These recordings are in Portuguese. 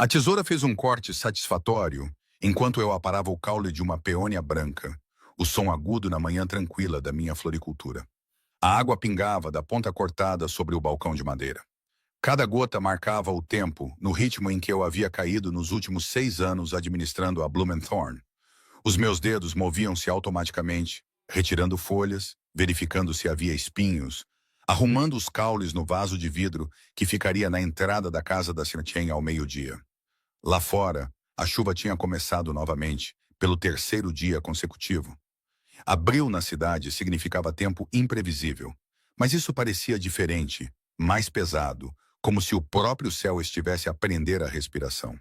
A tesoura fez um corte satisfatório enquanto eu aparava o caule de uma peônia branca, o som agudo na manhã tranquila da minha floricultura. A água pingava da ponta cortada sobre o balcão de madeira. Cada gota marcava o tempo no ritmo em que eu havia caído nos últimos 6 anos administrando a Blumenthorn. Os meus dedos moviam-se automaticamente, retirando folhas, verificando se havia espinhos, arrumando os caules no vaso de vidro que ficaria na entrada da casa da Sr. ao meio-dia. Lá fora, a chuva tinha começado novamente, pelo terceiro dia consecutivo. Abril na cidade significava tempo imprevisível, mas isso parecia diferente, mais pesado, como se o próprio céu estivesse a prender a respiração.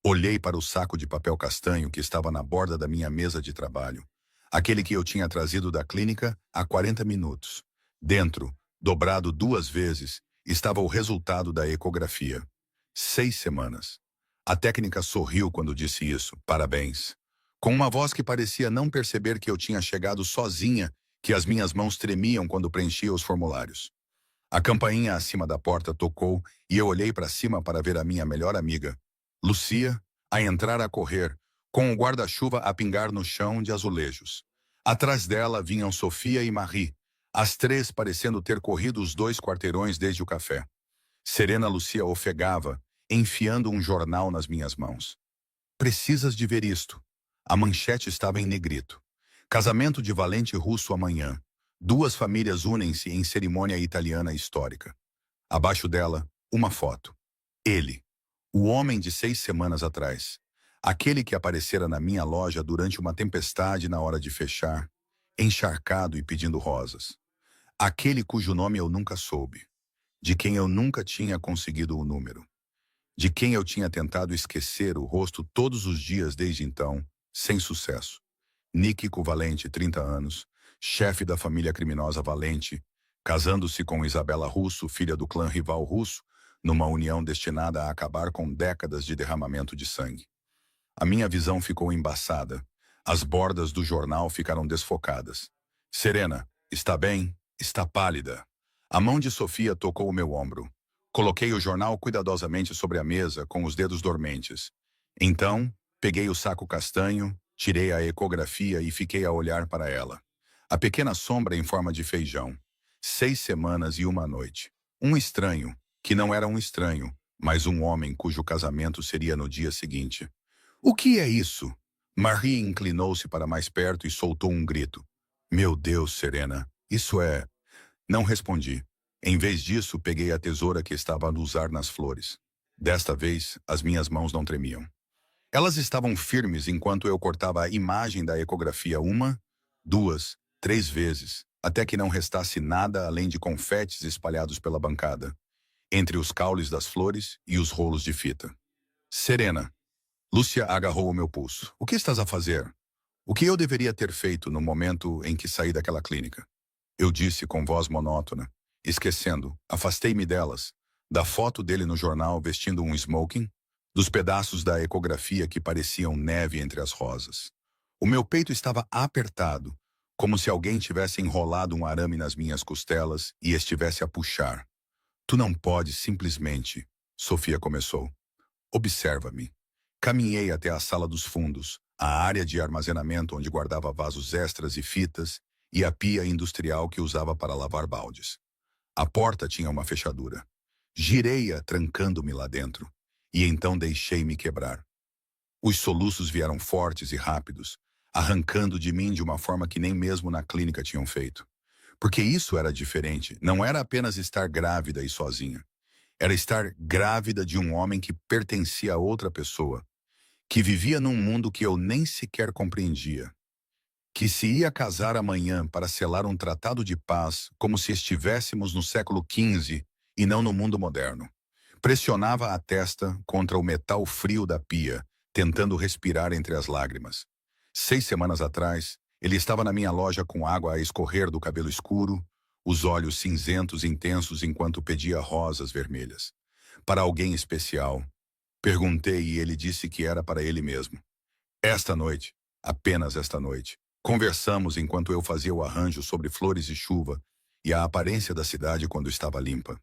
Olhei para o saco de papel castanho que estava na borda da minha mesa de trabalho, aquele que eu tinha trazido da clínica há 40 minutos. Dentro, dobrado 2 vezes, estava o resultado da ecografia. 6 semanas. A técnica sorriu quando disse isso, parabéns. Com uma voz que parecia não perceber que eu tinha chegado sozinha, que as minhas mãos tremiam quando preenchia os formulários. A campainha acima da porta tocou e eu olhei para cima para ver a minha melhor amiga, Lucia, a entrar a correr, com o guarda-chuva a pingar no chão de azulejos. Atrás dela vinham Sofia e Marie, as três parecendo ter corrido os 2 quarteirões desde o café. Serena Lucia ofegava, enfiando um jornal nas minhas mãos. Precisas de ver isto. A manchete estava em negrito. Casamento de valente russo amanhã. 2 famílias unem-se em cerimônia italiana histórica. Abaixo dela, uma foto. Ele. O homem de 6 semanas atrás. Aquele que aparecera na minha loja durante uma tempestade na hora de fechar, encharcado e pedindo rosas. Aquele cujo nome eu nunca soube. De quem eu nunca tinha conseguido o número. De quem eu tinha tentado esquecer o rosto todos os dias desde então, sem sucesso. Níquico Valente, 30 anos, chefe da família criminosa Valente, casando-se com Isabela Russo, filha do clã rival russo, numa união destinada a acabar com décadas de derramamento de sangue. A minha visão ficou embaçada. As bordas do jornal ficaram desfocadas. Serena, está bem? Está pálida. A mão de Sofia tocou o meu ombro. Coloquei o jornal cuidadosamente sobre a mesa com os dedos dormentes. Então, peguei o saco castanho, tirei a ecografia e fiquei a olhar para ela. A pequena sombra em forma de feijão. 6 semanas e 1 noite. Um estranho, que não era um estranho, mas um homem cujo casamento seria no dia seguinte. O que é isso? Marie inclinou-se para mais perto e soltou um grito. Meu Deus, Serena, isso é... Não respondi. Em vez disso, peguei a tesoura que estava a usar nas flores. Desta vez, as minhas mãos não tremiam. Elas estavam firmes enquanto eu cortava a imagem da ecografia 1, 2, 3 vezes, até que não restasse nada além de confetes espalhados pela bancada, entre os caules das flores e os rolos de fita. Serena. Lúcia agarrou o meu pulso. O que estás a fazer? O que eu deveria ter feito no momento em que saí daquela clínica? Eu disse com voz monótona. Esquecendo, afastei-me delas, da foto dele no jornal vestindo um smoking, dos pedaços da ecografia que pareciam neve entre as rosas. O meu peito estava apertado, como se alguém tivesse enrolado um arame nas minhas costelas e estivesse a puxar. Tu não podes simplesmente... Sofia começou. Observa-me. Caminhei até a sala dos fundos, a área de armazenamento onde guardava vasos extras e fitas, e a pia industrial que usava para lavar baldes. A porta tinha uma fechadura. Girei-a trancando-me lá dentro, e então deixei-me quebrar. Os soluços vieram fortes e rápidos, arrancando de mim de uma forma que nem mesmo na clínica tinham feito. Porque isso era diferente, não era apenas estar grávida e sozinha. Era estar grávida de um homem que pertencia a outra pessoa, que vivia num mundo que eu nem sequer compreendia. Que se ia casar amanhã para selar um tratado de paz como se estivéssemos no século XV e não no mundo moderno. Pressionava a testa contra o metal frio da pia, tentando respirar entre as lágrimas. 6 semanas atrás, ele estava na minha loja com água a escorrer do cabelo escuro, os olhos cinzentos intensos enquanto pedia rosas vermelhas. Para alguém especial. Perguntei e ele disse que era para ele mesmo. Esta noite, apenas esta noite. Conversamos enquanto eu fazia o arranjo sobre flores e chuva e a aparência da cidade quando estava limpa.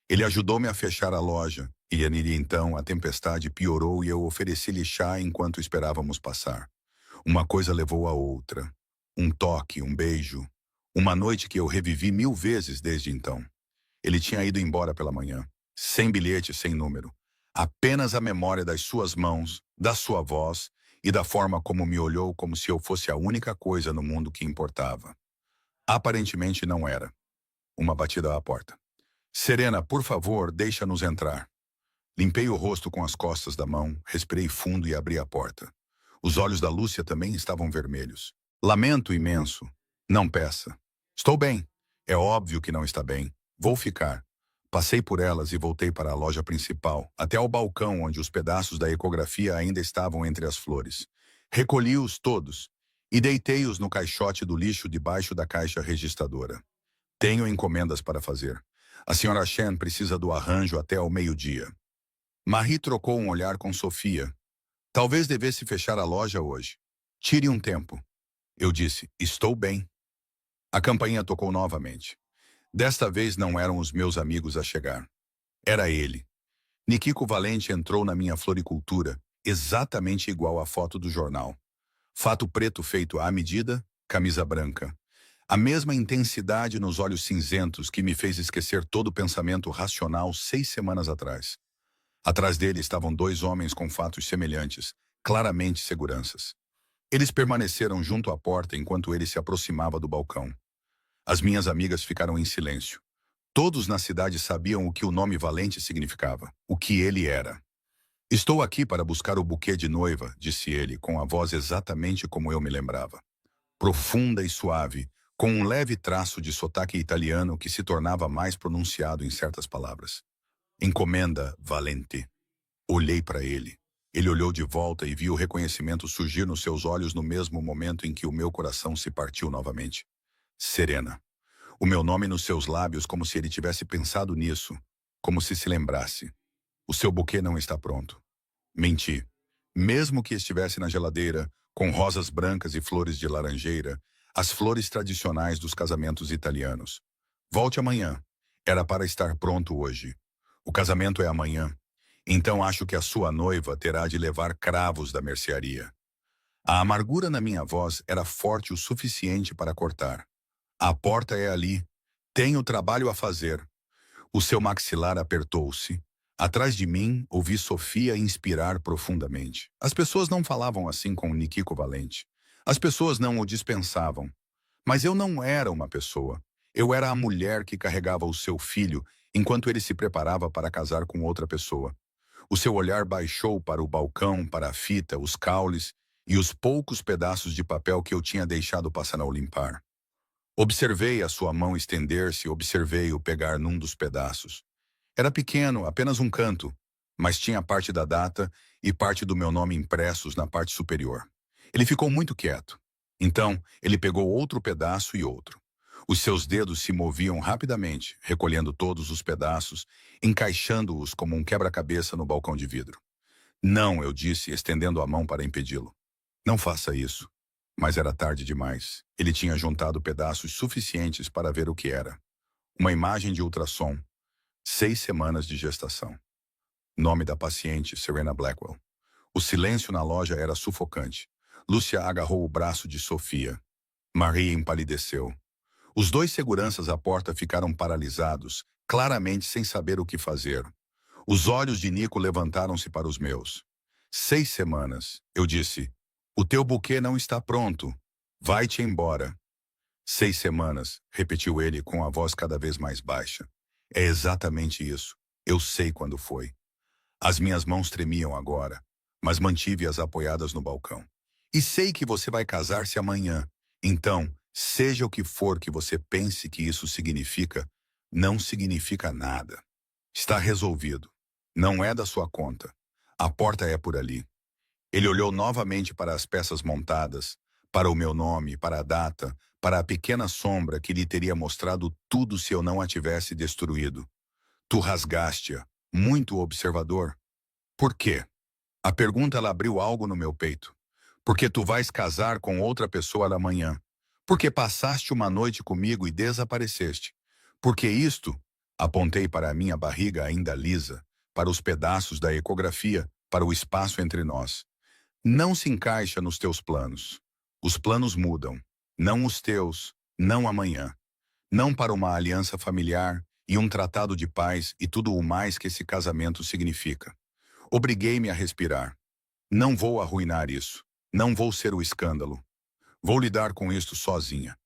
Ele ajudou-me a fechar a loja, E então a tempestade piorou e eu ofereci-lhe chá enquanto esperávamos passar. Uma coisa levou a outra. Um toque, um beijo. Uma noite que eu revivi 1000 vezes desde então. Ele tinha ido embora pela manhã. Sem bilhete, sem número. Apenas a memória das suas mãos, da sua voz e da forma como me olhou como se eu fosse a única coisa no mundo que importava. Aparentemente não era. Uma batida à porta. Serena, por favor, deixa-nos entrar. Limpei o rosto com as costas da mão, respirei fundo e abri a porta. Os olhos da Lúcia também estavam vermelhos. Lamento imenso. Não peça. Estou bem. É óbvio que não está bem. Vou ficar. Passei por elas e voltei para a loja principal, até ao balcão onde os pedaços da ecografia ainda estavam entre as flores. Recolhi-os todos e deitei-os no caixote do lixo debaixo da caixa registradora. Tenho encomendas para fazer. A senhora Chen precisa do arranjo até ao meio-dia. Marie trocou um olhar com Sofia. Talvez devesse fechar a loja hoje. Tire um tempo. Eu disse, estou bem. A campainha tocou novamente. Desta vez não eram os meus amigos a chegar. Era ele. Nikiko Valente entrou na minha floricultura, exatamente igual à foto do jornal. Fato preto feito à medida, camisa branca. A mesma intensidade nos olhos cinzentos que me fez esquecer todo o pensamento racional 6 semanas atrás. Atrás dele estavam 2 homens com fatos semelhantes, claramente seguranças. Eles permaneceram junto à porta enquanto ele se aproximava do balcão. As minhas amigas ficaram em silêncio. Todos na cidade sabiam o que o nome Valente significava, o que ele era. Estou aqui para buscar o buquê de noiva, disse ele, com a voz exatamente como eu me lembrava. Profunda e suave, com um leve traço de sotaque italiano que se tornava mais pronunciado em certas palavras. Encomenda, Valente. Olhei para ele. Ele olhou de volta e viu o reconhecimento surgir nos seus olhos no mesmo momento em que o meu coração se partiu novamente. Serena. O meu nome nos seus lábios como se ele tivesse pensado nisso, como se lembrasse. O seu buquê não está pronto. Menti. Mesmo que estivesse na geladeira, com rosas brancas e flores de laranjeira, as flores tradicionais dos casamentos italianos. Volte amanhã. Era para estar pronto hoje. O casamento é amanhã. Então acho que a sua noiva terá de levar cravos da mercearia. A amargura na minha voz era forte o suficiente para cortar. A porta é ali. Tenho trabalho a fazer. O seu maxilar apertou-se. Atrás de mim, ouvi Sofia inspirar profundamente. As pessoas não falavam assim com Nikiko Valente. As pessoas não o dispensavam. Mas eu não era uma pessoa. Eu era a mulher que carregava o seu filho enquanto ele se preparava para casar com outra pessoa. O seu olhar baixou para o balcão, para a fita, os caules e os poucos pedaços de papel que eu tinha deixado passar ao limpar. Observei a sua mão estender-se, observei-o pegar num dos pedaços. Era pequeno, apenas um canto, mas tinha parte da data e parte do meu nome impressos na parte superior. Ele ficou muito quieto. Então, ele pegou outro pedaço e outro. Os seus dedos se moviam rapidamente, recolhendo todos os pedaços, encaixando-os como um quebra-cabeça no balcão de vidro. Não, eu disse, estendendo a mão para impedi-lo. Não faça isso. Mas era tarde demais. Ele tinha juntado pedaços suficientes para ver o que era. Uma imagem de ultrassom. 6 semanas de gestação. Nome da paciente, Serena Blackwell. O silêncio na loja era sufocante. Lúcia agarrou o braço de Sofia. Marie empalideceu. Os 2 seguranças à porta ficaram paralisados, claramente sem saber o que fazer. Os olhos de Nico levantaram-se para os meus. 6 semanas, eu disse. O teu buquê não está pronto. Vai-te embora. 6 semanas, repetiu ele com a voz cada vez mais baixa. É exatamente isso. Eu sei quando foi. As minhas mãos tremiam agora, mas mantive-as apoiadas no balcão. E sei que você vai casar-se amanhã. Então, seja o que for que você pense que isso significa, não significa nada. Está resolvido. Não é da sua conta. A porta é por ali. Ele olhou novamente para as peças montadas, para o meu nome, para a data, para a pequena sombra que lhe teria mostrado tudo se eu não a tivesse destruído. Tu rasgaste-a, muito observador. Por quê? A pergunta ela abriu algo no meu peito. Porque tu vais casar com outra pessoa amanhã. Porque passaste uma noite comigo e desapareceste. Porque isto, apontei para a minha barriga ainda lisa, para os pedaços da ecografia, para o espaço entre nós. Não se encaixa nos teus planos. Os planos mudam. Não os teus, não amanhã. Não para uma aliança familiar e um tratado de paz e tudo o mais que esse casamento significa. Obriguei-me a respirar. Não vou arruinar isso. Não vou ser o escândalo. Vou lidar com isto sozinha.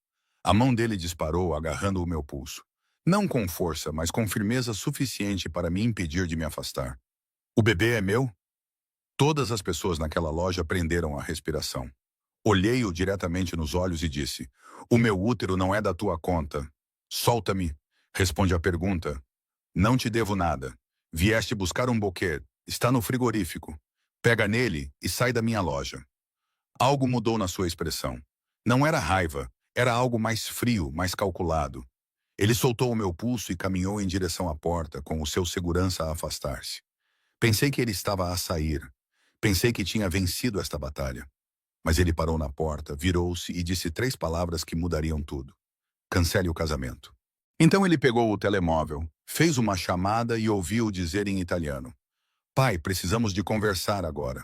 A mão dele disparou, agarrando o meu pulso. Não com força, mas com firmeza suficiente para me impedir de me afastar. O bebê é meu? Todas as pessoas naquela loja prenderam a respiração. Olhei-o diretamente nos olhos e disse: "O meu útero não é da tua conta. Solta-me", responde a pergunta. "Não te devo nada. Vieste buscar um buquê. Está no frigorífico. Pega nele e sai da minha loja." Algo mudou na sua expressão. Não era raiva, era algo mais frio, mais calculado. Ele soltou o meu pulso e caminhou em direção à porta, com o seu segurança a afastar-se. Pensei que ele estava a sair. Pensei que tinha vencido esta batalha. Mas ele parou na porta, virou-se e disse 3 palavras que mudariam tudo. "Cancele o casamento." Então ele pegou o telemóvel, fez uma chamada e ouviu dizer em italiano: "Pai, precisamos de conversar agora."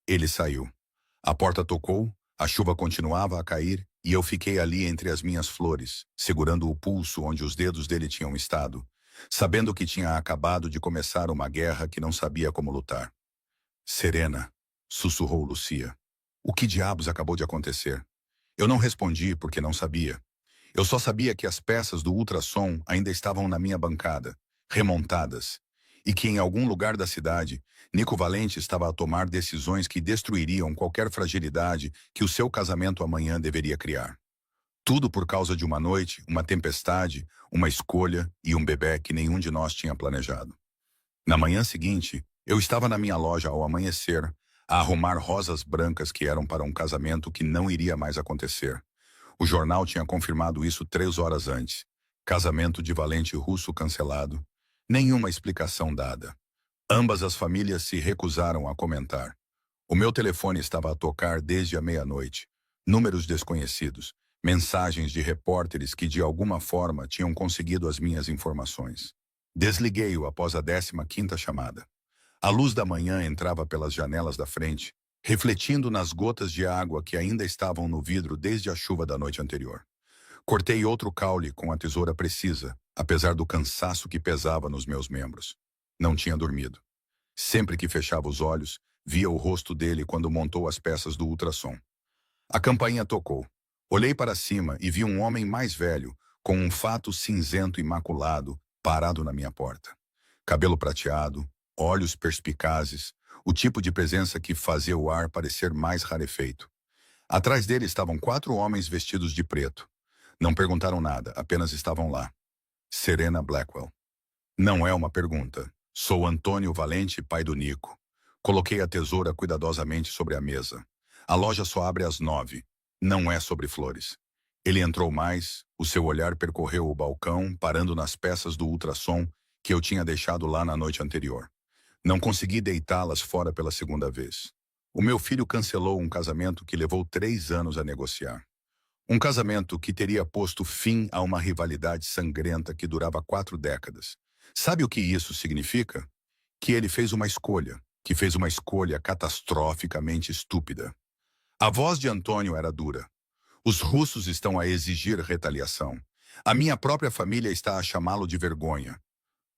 Ele saiu. A porta tocou, a chuva continuava a cair e eu fiquei ali entre as minhas flores, segurando o pulso onde os dedos dele tinham estado, sabendo que tinha acabado de começar uma guerra que não sabia como lutar. "Serena", sussurrou Lucia. "O que diabos acabou de acontecer?" Eu não respondi porque não sabia. Eu só sabia que as peças do ultrassom ainda estavam na minha bancada, remontadas, e que em algum lugar da cidade, Nico Valente estava a tomar decisões que destruiriam qualquer fragilidade que o seu casamento amanhã deveria criar. Tudo por causa de uma noite, uma tempestade, uma escolha e um bebê que nenhum de nós tinha planejado. Na manhã seguinte, eu estava na minha loja ao amanhecer, a arrumar rosas brancas que eram para um casamento que não iria mais acontecer. O jornal tinha confirmado isso 3 horas antes. Casamento de valente russo cancelado. Nenhuma explicação dada. Ambas as famílias se recusaram a comentar. O meu telefone estava a tocar desde a meia-noite. Números desconhecidos. Mensagens de repórteres que de alguma forma tinham conseguido as minhas informações. Desliguei-o após a 15ª chamada. A luz da manhã entrava pelas janelas da frente, refletindo nas gotas de água que ainda estavam no vidro desde a chuva da noite anterior. Cortei outro caule com a tesoura precisa, apesar do cansaço que pesava nos meus membros. Não tinha dormido. Sempre que fechava os olhos, via o rosto dele quando montou as peças do ultrassom. A campainha tocou. Olhei para cima e vi um homem mais velho, com um fato cinzento imaculado, parado na minha porta. Cabelo prateado, olhos perspicazes, o tipo de presença que fazia o ar parecer mais rarefeito. Atrás dele estavam 4 homens vestidos de preto. Não perguntaram nada, apenas estavam lá. Serena Blackwell. Não é uma pergunta. Sou Antônio Valente, pai do Nico. Coloquei a tesoura cuidadosamente sobre a mesa. A loja só abre às 9. Não é sobre flores. Ele entrou mais, o seu olhar percorreu o balcão, parando nas peças do ultrassom que eu tinha deixado lá na noite anterior. Não consegui deitá-las fora pela segunda vez. O meu filho cancelou um casamento que levou 3 anos a negociar. Um casamento que teria posto fim a uma rivalidade sangrenta que durava 4 décadas. Sabe o que isso significa? Que ele fez uma escolha, que fez uma escolha catastroficamente estúpida. A voz de Antônio era dura. Os russos estão a exigir retaliação. A minha própria família está a chamá-lo de vergonha.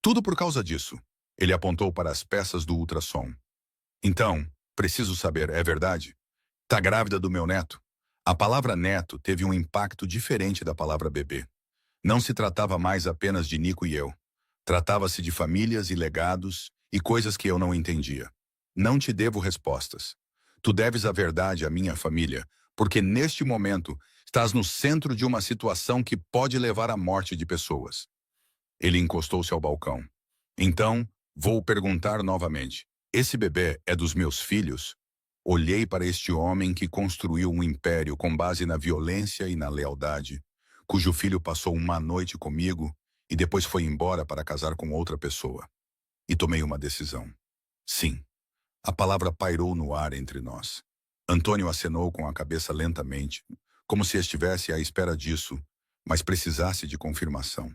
Tudo por causa disso. Ele apontou para as peças do ultrassom. Então, preciso saber, é verdade? Tá grávida do meu neto? A palavra neto teve um impacto diferente da palavra bebê. Não se tratava mais apenas de Nico e eu. Tratava-se de famílias e legados e coisas que eu não entendia. Não te devo respostas. Tu deves a verdade à minha família, porque neste momento estás no centro de uma situação que pode levar à morte de pessoas. Ele encostou-se ao balcão. Então, vou perguntar novamente. Esse bebê é dos meus filhos? Olhei para este homem que construiu um império com base na violência e na lealdade, cujo filho passou uma noite comigo e depois foi embora para casar com outra pessoa. E tomei uma decisão. Sim. A palavra pairou no ar entre nós. Antônio acenou com a cabeça lentamente, como se estivesse à espera disso, mas precisasse de confirmação.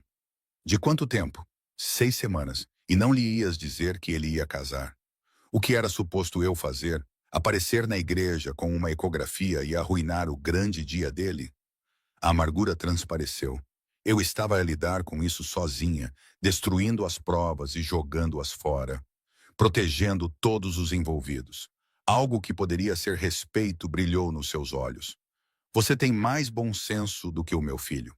De quanto tempo? 6 semanas. E não lhe ias dizer que ele ia casar. O que era suposto eu fazer? Aparecer na igreja com uma ecografia e arruinar o grande dia dele? A amargura transpareceu. Eu estava a lidar com isso sozinha, destruindo as provas e jogando-as fora, protegendo todos os envolvidos. Algo que poderia ser respeito brilhou nos seus olhos. Você tem mais bom senso do que o meu filho.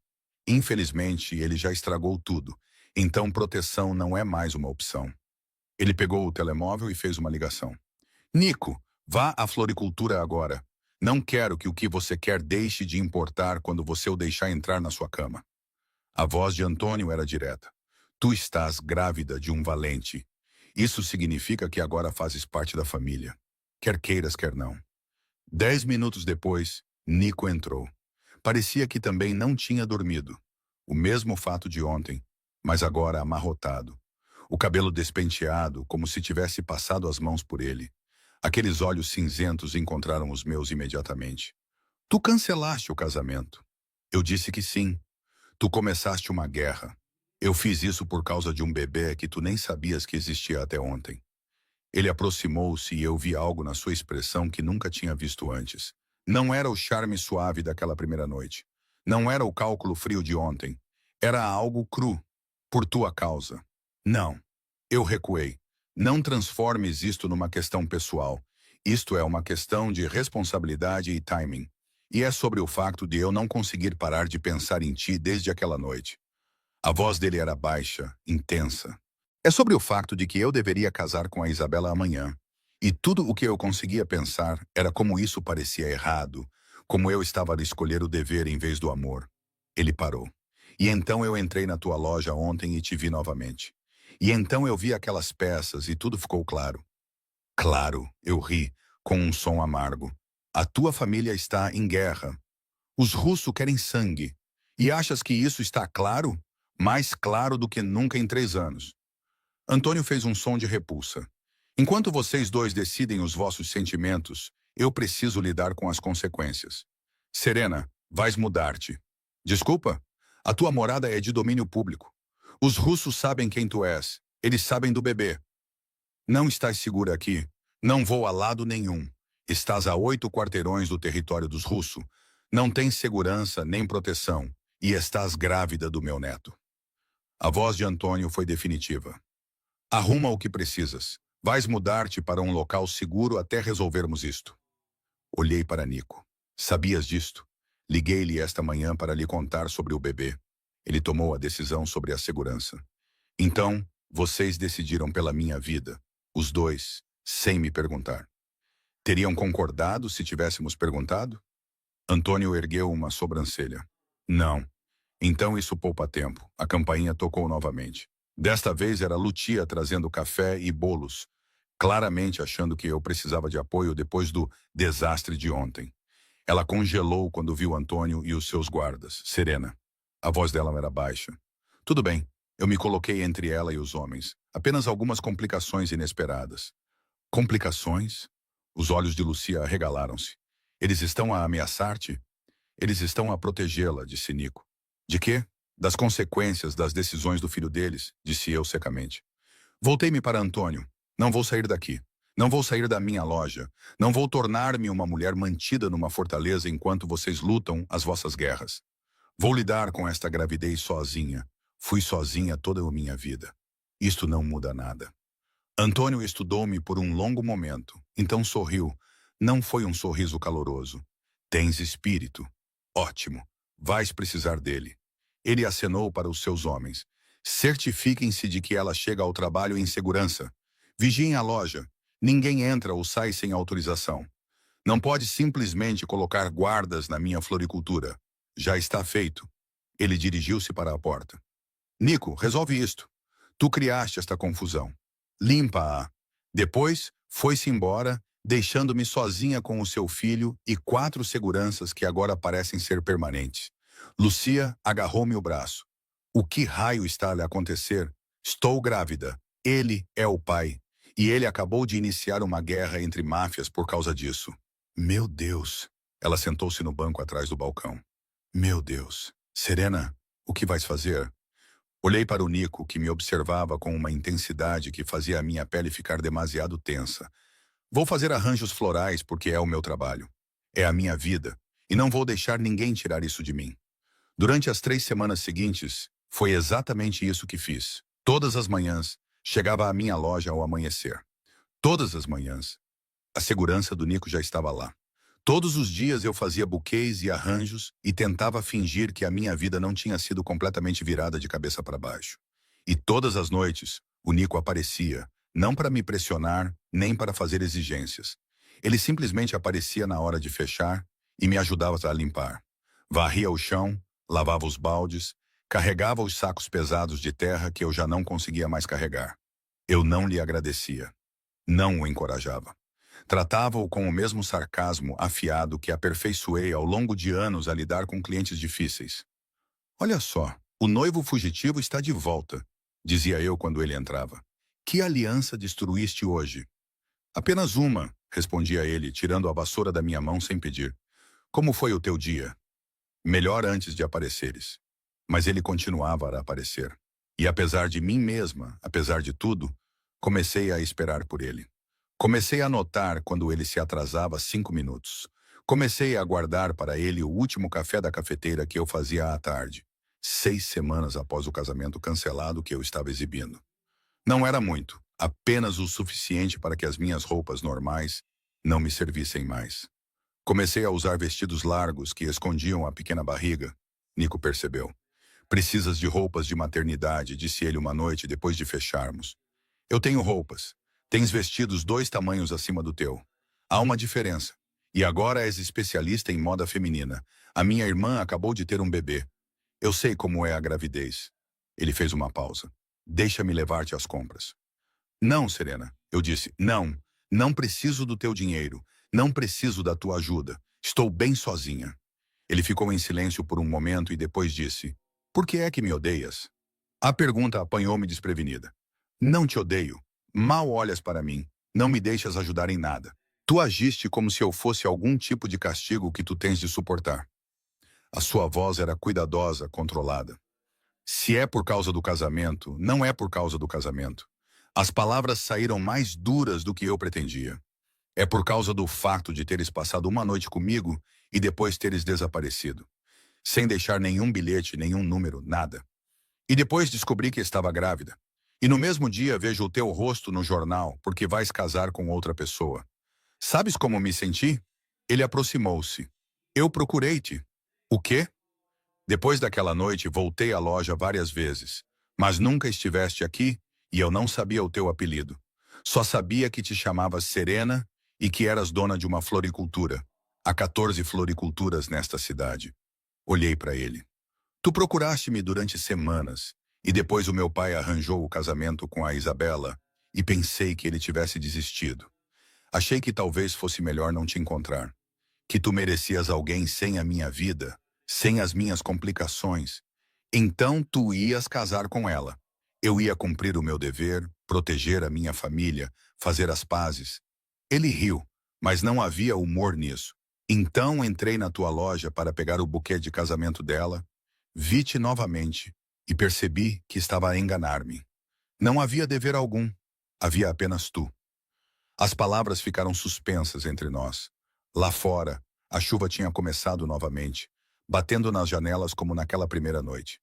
Infelizmente, ele já estragou tudo, então proteção não é mais uma opção. Ele pegou o telemóvel e fez uma ligação. Nico, vá à floricultura agora. Não quero que o que você quer deixe de importar quando você o deixar entrar na sua cama. A voz de Antônio era direta. Tu estás grávida de um valente. Isso significa que agora fazes parte da família. Quer queiras, quer não. 10 minutos depois, Nico entrou. Parecia que também não tinha dormido. O mesmo fato de ontem, mas agora amarrotado. O cabelo despenteado, como se tivesse passado as mãos por ele. Aqueles olhos cinzentos encontraram os meus imediatamente. Tu cancelaste o casamento. Eu disse que sim. Tu começaste uma guerra. Eu fiz isso por causa de um bebê que tu nem sabias que existia até ontem. Ele aproximou-se e eu vi algo na sua expressão que nunca tinha visto antes. Não era o charme suave daquela primeira noite. Não era o cálculo frio de ontem. Era algo cru. Por tua causa. Não. Eu recuei. Não transformes isto numa questão pessoal. Isto é uma questão de responsabilidade e timing. E é sobre o facto de eu não conseguir parar de pensar em ti desde aquela noite. A voz dele era baixa, intensa. É sobre o facto de que eu deveria casar com a Isabela amanhã. E tudo o que eu conseguia pensar era como isso parecia errado, como eu estava a escolher o dever em vez do amor. Ele parou. E então eu entrei na tua loja ontem e te vi novamente. E então eu vi aquelas peças e tudo ficou claro. Claro, eu ri, com um som amargo. A tua família está em guerra. Os russos querem sangue. E achas que isso está claro? Mais claro do que nunca em 3 anos. Antônio fez um som de repulsa. Enquanto vocês dois decidem os vossos sentimentos, eu preciso lidar com as consequências. Serena, vais mudar-te. Desculpa? A tua morada é de domínio público. Os russos sabem quem tu és. Eles sabem do bebê. Não estás segura aqui. Não vou a lado nenhum. Estás a 8 quarteirões do território dos russos. Não tens segurança nem proteção. E estás grávida do meu neto. A voz de Antônio foi definitiva. Arruma o que precisas. Vais mudar-te para um local seguro até resolvermos isto. Olhei para Nico. Sabias disto? Liguei-lhe esta manhã para lhe contar sobre o bebê. Ele tomou a decisão sobre a segurança. Então, vocês decidiram pela minha vida, os dois, sem me perguntar. Teriam concordado se tivéssemos perguntado? Antônio ergueu uma sobrancelha. Não. Então isso poupa tempo. A campainha tocou novamente. Desta vez era Lucia trazendo café e bolos, claramente achando que eu precisava de apoio depois do desastre de ontem. Ela congelou quando viu Antônio e os seus guardas. Serena. A voz dela era baixa. Tudo bem. Eu me coloquei entre ela e os homens. Apenas algumas complicações inesperadas. Complicações? Os olhos de Lucia arregalaram-se. Eles estão a ameaçar-te? Eles estão a protegê-la, disse Nico. De quê? Das consequências das decisões do filho deles, disse eu secamente. Voltei-me para Antônio. Não vou sair daqui. Não vou sair da minha loja. Não vou tornar-me uma mulher mantida numa fortaleza enquanto vocês lutam as vossas guerras. Vou lidar com esta gravidez sozinha. Fui sozinha toda a minha vida. Isto não muda nada. Antônio estudou-me por um longo momento, então sorriu. Não foi um sorriso caloroso. Tens espírito. Ótimo. Vais precisar dele. Ele acenou para os seus homens. Certifiquem-se de que ela chega ao trabalho em segurança. Vigiem a loja. Ninguém entra ou sai sem autorização. Não pode simplesmente colocar guardas na minha floricultura. Já está feito. Ele dirigiu-se para a porta. Nico, resolve isto. Tu criaste esta confusão. Limpa-a. Depois, foi-se embora, deixando-me sozinha com o seu filho e 4 seguranças que agora parecem ser permanentes. Lucia agarrou-me o braço. O que raio está a lhe acontecer? Estou grávida. Ele é o pai. E ele acabou de iniciar uma guerra entre máfias por causa disso. Meu Deus. Ela sentou-se no banco atrás do balcão. Meu Deus. Serena, o que vais fazer? Olhei para o Nico, que me observava com uma intensidade que fazia a minha pele ficar demasiado tensa. Vou fazer arranjos florais porque é o meu trabalho. É a minha vida. E não vou deixar ninguém tirar isso de mim. Durante as 3 semanas seguintes, foi exatamente isso que fiz. Todas as manhãs, chegava à minha loja ao amanhecer. Todas as manhãs. A segurança do Nico já estava lá. Todos os dias eu fazia buquês e arranjos e tentava fingir que a minha vida não tinha sido completamente virada de cabeça para baixo. E todas as noites, o Nico aparecia, não para me pressionar, nem para fazer exigências. Ele simplesmente aparecia na hora de fechar e me ajudava a limpar. Varria o chão, lavava os baldes, carregava os sacos pesados de terra que eu já não conseguia mais carregar. Eu não lhe agradecia. Não o encorajava. Tratava-o com o mesmo sarcasmo afiado que aperfeiçoei ao longo de anos a lidar com clientes difíceis. Olha só, o noivo fugitivo está de volta, dizia eu quando ele entrava. Que aliança destruíste hoje? Apenas uma, respondia ele, tirando a vassoura da minha mão sem pedir. Como foi o teu dia? Melhor antes de apareceres. Mas ele continuava a aparecer. E apesar de mim mesma, apesar de tudo, comecei a esperar por ele. Comecei a notar quando ele se atrasava 5 minutos. Comecei a guardar para ele o último café da cafeteira que eu fazia à tarde, 6 semanas após o casamento cancelado que eu estava exibindo. Não era muito, apenas o suficiente para que as minhas roupas normais não me servissem mais. Comecei a usar vestidos largos que escondiam a pequena barriga. Nico percebeu. Precisas de roupas de maternidade, disse ele uma noite depois de fecharmos. Eu tenho roupas. Tens vestidos 2 tamanhos acima do teu. Há uma diferença. E agora és especialista em moda feminina. A minha irmã acabou de ter um bebê. Eu sei como é a gravidez. Ele fez uma pausa. Deixa-me levar-te às compras. Não, Serena. Eu disse, não. Não preciso do teu dinheiro. Não preciso da tua ajuda. Estou bem sozinha. Ele ficou em silêncio por um momento e depois disse, por que é que me odeias? A pergunta apanhou-me desprevenida. Não te odeio. Mal olhas para mim. Não me deixas ajudar em nada. Tu agiste como se eu fosse algum tipo de castigo que tu tens de suportar. A sua voz era cuidadosa, controlada. Se é por causa do casamento, não é por causa do casamento. As palavras saíram mais duras do que eu pretendia. É por causa do fato de teres passado uma noite comigo e depois teres desaparecido. Sem deixar nenhum bilhete, nenhum número, nada. E depois descobri que estava grávida. E no mesmo dia vejo o teu rosto no jornal porque vais casar com outra pessoa. Sabes como me senti? Ele aproximou-se. Eu procurei-te. O quê? Depois daquela noite voltei à loja várias vezes, mas nunca estiveste aqui e eu não sabia o teu apelido. Só sabia que te chamavas Serena e que eras dona de uma floricultura. Há 14 floriculturas nesta cidade. Olhei para ele. Tu procuraste-me durante semanas e depois o meu pai arranjou o casamento com a Isabela e pensei que ele tivesse desistido. Achei que talvez fosse melhor não te encontrar. Que tu merecias alguém sem a minha vida, sem as minhas complicações. Então tu ias casar com ela. Eu ia cumprir o meu dever, proteger a minha família, fazer as pazes. Ele riu, mas não havia humor nisso. Então entrei na tua loja para pegar o buquê de casamento dela, vi-te novamente e percebi que estava a enganar-me. Não havia dever algum, havia apenas tu. As palavras ficaram suspensas entre nós. Lá fora, a chuva tinha começado novamente, batendo nas janelas como naquela primeira noite.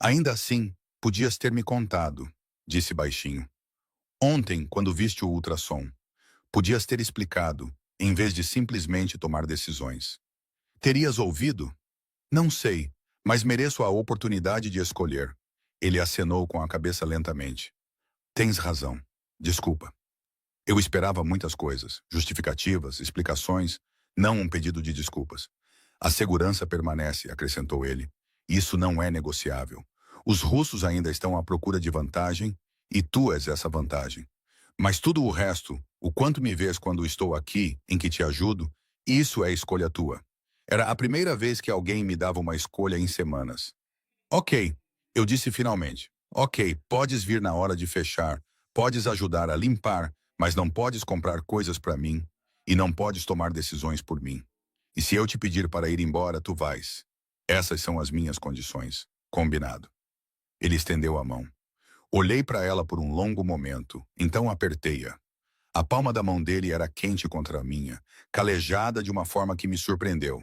Ainda assim, podias ter me contado, disse baixinho. Ontem, quando viste o ultrassom, podias ter explicado, em vez de simplesmente tomar decisões. Terias ouvido? Não sei, mas mereço a oportunidade de escolher. Ele acenou com a cabeça lentamente. Tens razão. Desculpa. Eu esperava muitas coisas, justificativas, explicações, não um pedido de desculpas. A segurança permanece, acrescentou ele. Isso não é negociável. Os russos ainda estão à procura de vantagem e tu és essa vantagem. Mas tudo o resto, o quanto me vês quando estou aqui, em que te ajudo, isso é escolha tua. Era a primeira vez que alguém me dava uma escolha em semanas. Ok, eu disse finalmente. Ok, podes vir na hora de fechar, podes ajudar a limpar, mas não podes comprar coisas para mim e não podes tomar decisões por mim. E se eu te pedir para ir embora, tu vais. Essas são as minhas condições. Combinado. Ele estendeu a mão. Olhei para ela por um longo momento, então apertei-a. A palma da mão dele era quente contra a minha, calejada de uma forma que me surpreendeu.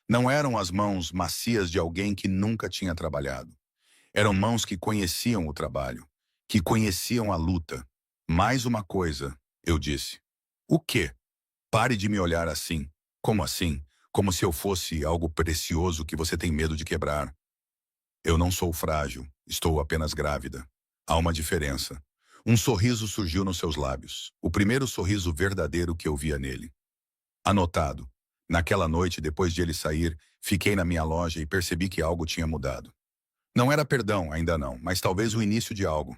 Não eram as mãos macias de alguém que nunca tinha trabalhado. Eram mãos que conheciam o trabalho, que conheciam a luta. Mais uma coisa, eu disse. O quê? Pare de me olhar assim. Como assim? Como se eu fosse algo precioso que você tem medo de quebrar. Eu não sou frágil, estou apenas grávida. Há uma diferença. Um sorriso surgiu nos seus lábios, o primeiro sorriso verdadeiro que eu via nele. Anotado. Naquela noite, depois de ele sair, fiquei na minha loja e percebi que algo tinha mudado. Não era perdão, ainda não, mas talvez o início de algo.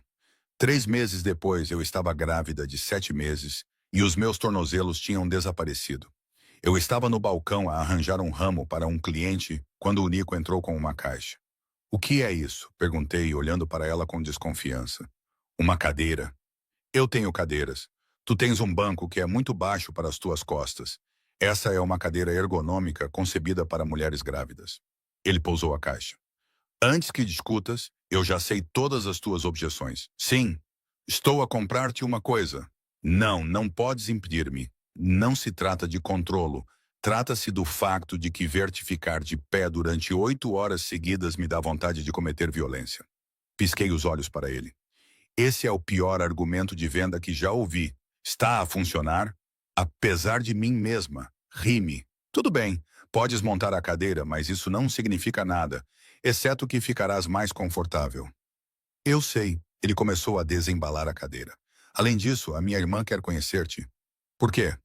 3 meses depois, eu estava grávida de 7 meses e os meus tornozelos tinham desaparecido. Eu estava no balcão a arranjar um ramo para um cliente quando o Nico entrou com uma caixa. O que é isso? Perguntei, olhando para ela com desconfiança. Uma cadeira. Eu tenho cadeiras. Tu tens um banco que é muito baixo para as tuas costas. Essa é uma cadeira ergonômica concebida para mulheres grávidas. Ele pousou a caixa. Antes que discutas, eu já sei todas as tuas objeções. Sim, estou a comprar-te uma coisa. Não, não podes impedir-me. Não se trata de controlo. Trata-se do facto de que ver-te ficar de pé durante 8 horas seguidas me dá vontade de cometer violência. Pisquei os olhos para ele. Esse é o pior argumento de venda que já ouvi. Está a funcionar? Apesar de mim mesma. Ri-me. Tudo bem, podes montar a cadeira, mas isso não significa nada, exceto que ficarás mais confortável. Eu sei. Ele começou a desembalar a cadeira. Além disso, a minha irmã quer conhecer-te. Por quê?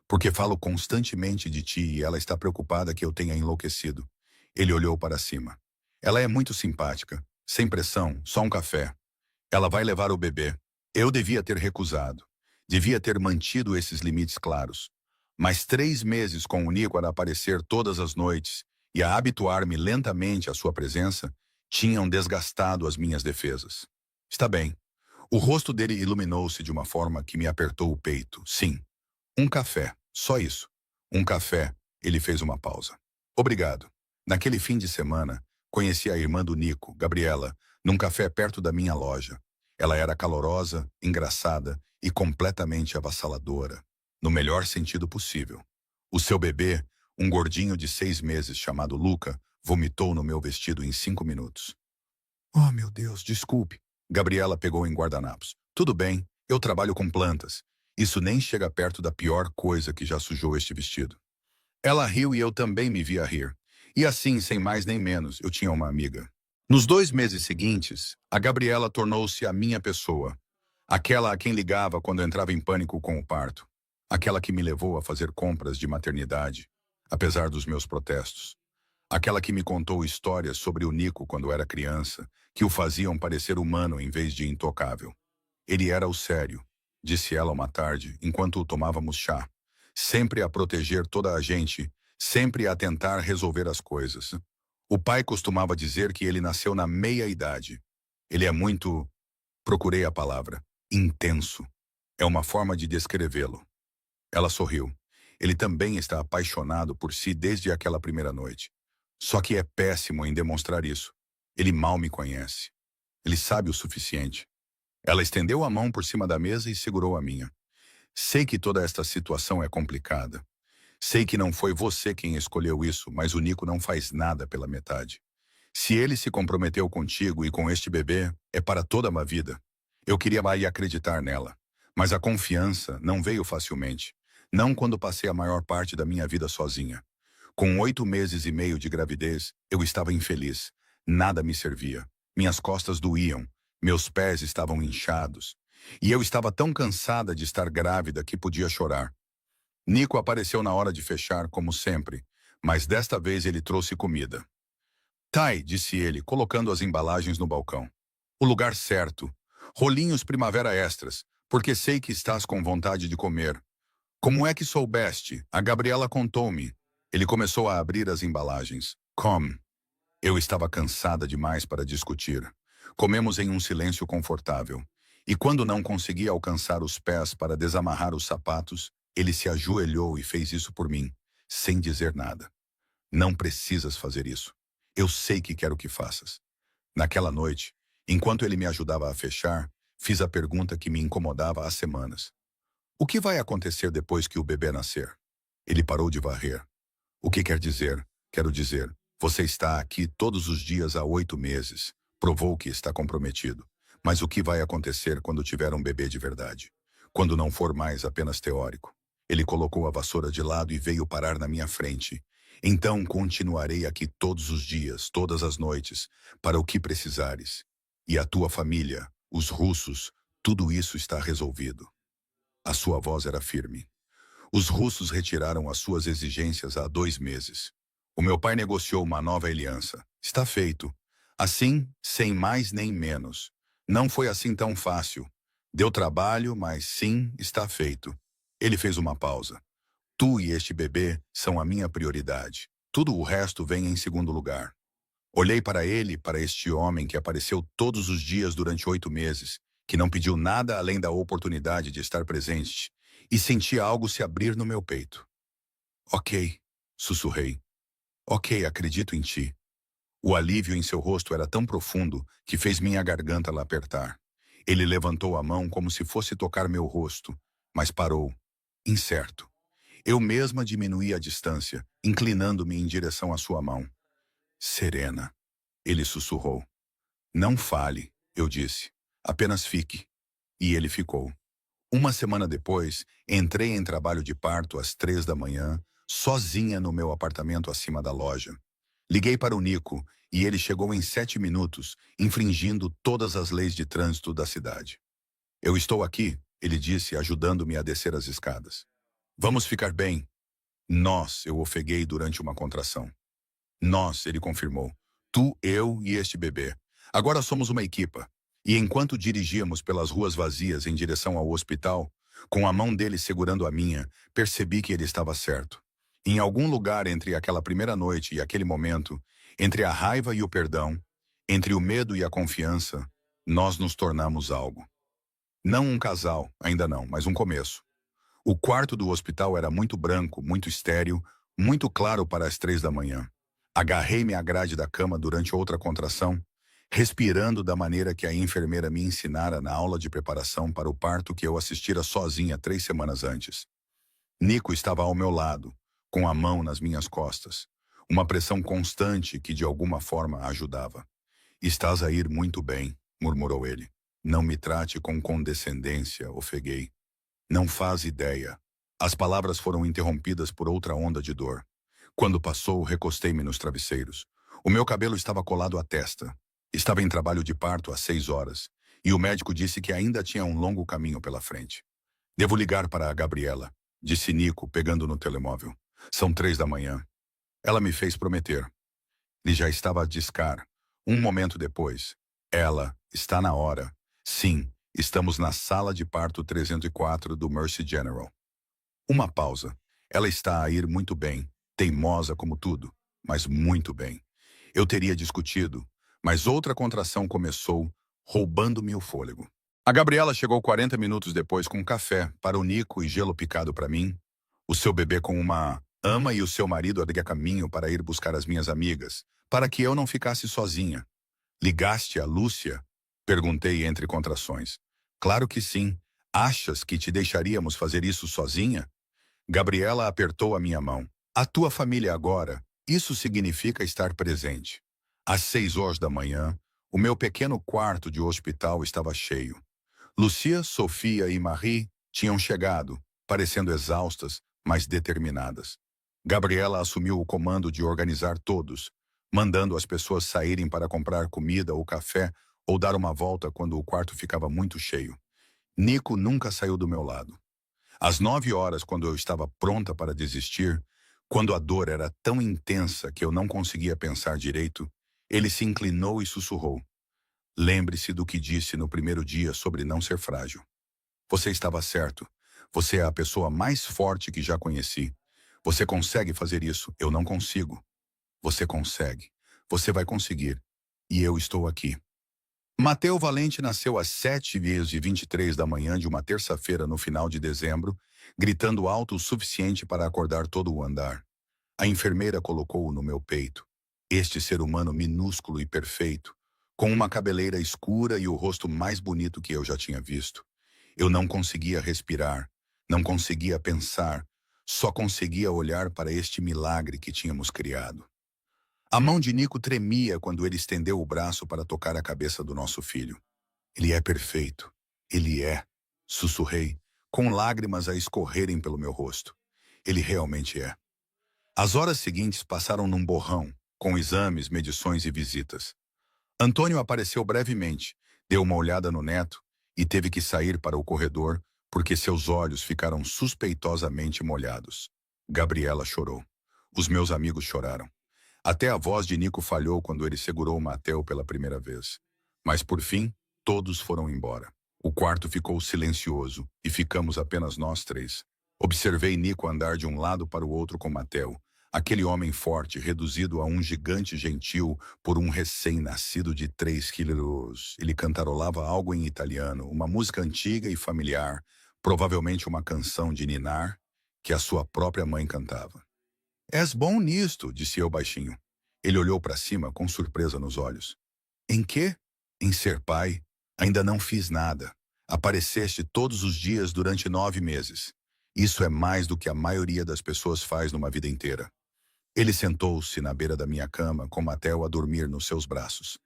Porque falo constantemente de ti e ela está preocupada que eu tenha enlouquecido. Ele olhou para cima. Ela é muito simpática. Sem pressão, só um café. Ela vai levar o bebê. Eu devia ter recusado. Devia ter mantido esses limites claros. Mas 3 meses com o Nico a aparecer todas as noites e a habituar-me lentamente à sua presença tinham desgastado as minhas defesas. Está bem. O rosto dele iluminou-se de uma forma que me apertou o peito. Sim. Um café. Só isso. Um café. Ele fez uma pausa. Obrigado. Naquele fim de semana, conheci a irmã do Nico, Gabriela, num café perto da minha loja. Ela era calorosa, engraçada e completamente avassaladora, no melhor sentido possível. O seu bebê, um gordinho de 6 meses chamado Luca, vomitou no meu vestido em 5 minutos. Oh, meu Deus, desculpe. Gabriela pegou em guardanapos. Tudo bem, eu trabalho com plantas. Isso nem chega perto da pior coisa que já sujou este vestido. Ela riu e eu também me vi a rir. E assim, sem mais nem menos, eu tinha uma amiga. Nos 2 meses seguintes, a Gabriela tornou-se a minha pessoa. Aquela a quem ligava quando entrava em pânico com o parto. Aquela que me levou a fazer compras de maternidade, apesar dos meus protestos. Aquela que me contou histórias sobre o Nico quando era criança, que o faziam parecer humano em vez de intocável. Ele era o sério, disse ela uma tarde, enquanto tomávamos chá. Sempre a proteger toda a gente, sempre a tentar resolver as coisas. O pai costumava dizer que ele nasceu na meia-idade. Ele é muito, procurei a palavra, intenso. É uma forma de descrevê-lo. Ela sorriu. Ele também está apaixonado por si desde aquela primeira noite. Só que é péssimo em demonstrar isso. Ele mal me conhece. Ele sabe o suficiente. Ela estendeu a mão por cima da mesa e segurou a minha. Sei que toda esta situação é complicada. Sei que não foi você quem escolheu isso, mas o Nico não faz nada pela metade. Se ele se comprometeu contigo e com este bebê, é para toda uma vida. Eu queria mais acreditar nela, mas a confiança não veio facilmente. Não quando passei a maior parte da minha vida sozinha. Com 8 meses e meio de gravidez, eu estava infeliz. Nada me servia. Minhas costas doíam. Meus pés estavam inchados. E eu estava tão cansada de estar grávida que podia chorar. Nico apareceu na hora de fechar, como sempre, mas desta vez ele trouxe comida. Tai, disse ele, colocando as embalagens no balcão. O lugar certo. Rolinhos primavera extras, porque sei que estás com vontade de comer. Como é que soubeste? A Gabriela contou-me. Ele começou a abrir as embalagens. Come. Eu estava cansada demais para discutir. Comemos em um silêncio confortável. E quando não conseguia alcançar os pés para desamarrar os sapatos, ele se ajoelhou e fez isso por mim, sem dizer nada. Não precisas fazer isso. Eu sei que quero que faças. Naquela noite, Enquanto ele me ajudava a fechar, fiz a pergunta que me incomodava há semanas. O que vai acontecer depois que o bebê nascer? Ele parou de varrer. O que quer dizer? Quero dizer, você está aqui todos os dias há 8 meses. Provou que está comprometido. Mas o que vai acontecer quando tiver um bebê de verdade? Quando não for mais apenas teórico? Ele colocou a vassoura de lado e veio parar na minha frente. Então continuarei aqui todos os dias, todas as noites, para o que precisares. E a tua família, os russos, tudo isso está resolvido. A sua voz era firme. Os russos retiraram as suas exigências há 2 meses. O meu pai negociou uma nova aliança. Está feito. Assim, sem mais nem menos. Não foi assim tão fácil. Deu trabalho, mas sim, está feito. Ele fez uma pausa. Tu e este bebê são a minha prioridade. Tudo o resto vem em segundo lugar. Olhei para ele, para este homem que apareceu todos os dias durante 8 meses, que não pediu nada além da oportunidade de estar presente, e senti algo se abrir no meu peito. Ok, sussurrei. Ok, acredito em ti. O alívio em seu rosto era tão profundo que fez minha garganta lá apertar. Ele levantou a mão como se fosse tocar meu rosto, mas parou, incerto. Eu mesma diminuí a distância, inclinando-me em direção à sua mão. Serena, ele sussurrou. Não fale, eu disse. Apenas fique. E ele ficou. Uma semana depois, entrei em trabalho de parto às 3 da manhã, sozinha no meu apartamento acima da loja. Liguei para o Nico e ele chegou em 7 minutos, infringindo todas as leis de trânsito da cidade. Eu estou aqui, ele disse, ajudando-me a descer as escadas. Vamos ficar bem. Nós, eu ofeguei durante uma contração. Nós, ele confirmou. Tu, eu e este bebê. Agora somos uma equipa. E enquanto dirigíamos pelas ruas vazias em direção ao hospital, com a mão dele segurando a minha, percebi que ele estava certo. Em algum lugar entre aquela primeira noite e aquele momento, entre a raiva e o perdão, entre o medo e a confiança, nós nos tornamos algo. Não um casal, ainda não, mas um começo. O quarto do hospital era muito branco, muito estéril, muito claro para as 3 da manhã. Agarrei-me à grade da cama durante outra contração, respirando da maneira que a enfermeira me ensinara na aula de preparação para o parto que eu assistira sozinha 3 semanas antes. Nico estava ao meu lado, com a mão nas minhas costas, uma pressão constante que de alguma forma ajudava. Estás a ir muito bem, murmurou ele. Não me trate com condescendência, ofeguei. Não faz ideia. As palavras foram interrompidas por outra onda de dor. Quando passou, recostei-me nos travesseiros. O meu cabelo estava colado à testa. Estava em trabalho de parto há 6 horas, e o médico disse que ainda tinha um longo caminho pela frente. Devo ligar para a Gabriela, disse Nico, pegando no telemóvel. São 3 da manhã. Ela me fez prometer. Ele já estava a discar. Um momento depois. Ela, está na hora. Sim, estamos na sala de parto 304 do Mercy General. Uma pausa. Ela está a ir muito bem, teimosa como tudo, mas muito bem. Eu teria discutido, mas outra contração começou, roubando-me o fôlego. A Gabriela chegou 40 minutos depois com café para o Nico e gelo picado para mim, o seu bebê com uma ama e o seu marido a caminho para ir buscar as minhas amigas, para que eu não ficasse sozinha. Ligaste a Lúcia? Perguntei entre contrações. Claro que sim. Achas que te deixaríamos fazer isso sozinha? Gabriela apertou a minha mão. A tua família agora, isso significa estar presente. Às 6 horas da manhã, o meu pequeno quarto de hospital estava cheio. Lucia, Sofia e Marie tinham chegado, parecendo exaustas, mas determinadas. Gabriela assumiu o comando de organizar todos, mandando as pessoas saírem para comprar comida ou café ou dar uma volta quando o quarto ficava muito cheio. Nico nunca saiu do meu lado. Às 9 horas, quando eu estava pronta para desistir, quando a dor era tão intensa que eu não conseguia pensar direito, ele se inclinou e sussurrou. Lembre-se do que disse no primeiro dia sobre não ser frágil. Você estava certo. Você é a pessoa mais forte que já conheci. Você consegue fazer isso. Eu não consigo. Você consegue. Você vai conseguir. E eu estou aqui. Mateu Valente nasceu às 7h23 da manhã de uma terça-feira no final de dezembro, gritando alto o suficiente para acordar todo o andar. A enfermeira colocou-o no meu peito. Este ser humano minúsculo e perfeito, com uma cabeleira escura e o rosto mais bonito que eu já tinha visto. Eu não conseguia respirar, não conseguia pensar, só conseguia olhar para este milagre que tínhamos criado. A mão de Nico tremia quando ele estendeu o braço para tocar a cabeça do nosso filho. Ele é perfeito. Ele é, sussurrei, com lágrimas a escorrerem pelo meu rosto. Ele realmente é. As horas seguintes passaram num borrão, com exames, medições e visitas. Antônio apareceu brevemente, deu uma olhada no neto e teve que sair para o corredor porque seus olhos ficaram suspeitosamente molhados. Gabriela chorou. Os meus amigos choraram. Até a voz de Nico falhou quando ele segurou o Mateu pela primeira vez. Mas por fim, todos foram embora. O quarto ficou silencioso e ficamos apenas nós três. Observei Nico andar de um lado para o outro com Mateu, aquele homem forte reduzido a um gigante gentil por um recém-nascido de 3 quilos. Ele cantarolava algo em italiano, uma música antiga e familiar, provavelmente uma canção de ninar que a sua própria mãe cantava. És bom nisto, disse eu baixinho. Ele olhou para cima com surpresa nos olhos. Em quê? Em ser pai. Ainda não fiz nada. Apareceste todos os dias durante 9 meses. Isso é mais do que a maioria das pessoas faz numa vida inteira. Ele sentou-se na beira da minha cama, com Mateu a dormir nos seus braços.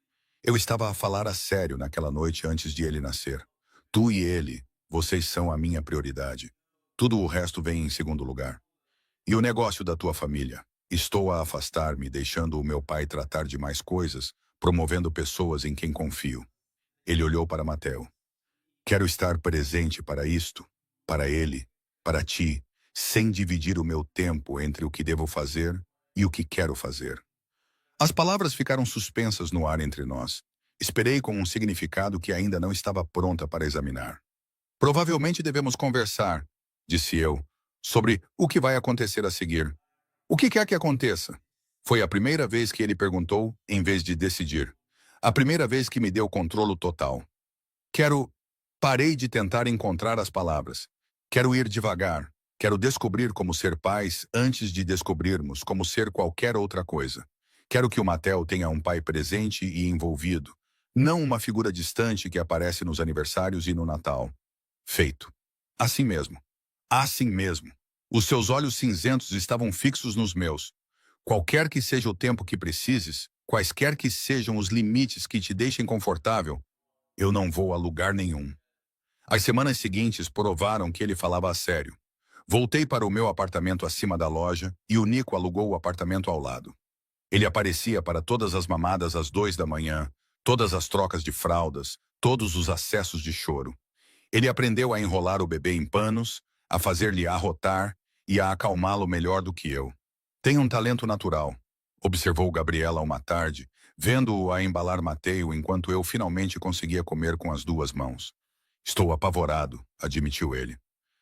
Eu estava a falar a sério naquela noite antes de ele nascer. Tu e ele, vocês são a minha prioridade. Tudo o resto vem em segundo lugar. E o negócio da tua família? Estou a afastar-me, deixando o meu pai tratar de mais coisas, promovendo pessoas em quem confio. Ele olhou para Mateu. Quero estar presente para isto, para ele, para ti, sem dividir o meu tempo entre o que devo fazer e o que quero fazer. As palavras ficaram suspensas no ar entre nós. Esperei com um significado que ainda não estava pronta para examinar. Provavelmente devemos conversar, disse eu, sobre o que vai acontecer a seguir. O que quer que aconteça? Foi a primeira vez que ele perguntou, em vez de decidir. A primeira vez que me deu controle total. Parei de tentar encontrar as palavras. Quero ir devagar. Quero descobrir como ser pais antes de descobrirmos como ser qualquer outra coisa. Quero que o Mateu tenha um pai presente e envolvido, não uma figura distante que aparece nos aniversários e no Natal. Feito. Assim mesmo. Assim mesmo. Os seus olhos cinzentos estavam fixos nos meus. Qualquer que seja o tempo que precises, quaisquer que sejam os limites que te deixem confortável, eu não vou a lugar nenhum. As semanas seguintes provaram que ele falava a sério. Voltei para o meu apartamento acima da loja e o Nico alugou o apartamento ao lado. Ele aparecia para todas as mamadas às 2 da manhã, todas as trocas de fraldas, todos os acessos de choro. Ele aprendeu a enrolar o bebê em panos, a fazer-lhe arrotar e a acalmá-lo melhor do que eu. Tem um talento natural, observou Gabriela uma tarde, vendo-o a embalar Mateu enquanto eu finalmente conseguia comer com as 2 mãos. Estou apavorado, admitiu ele.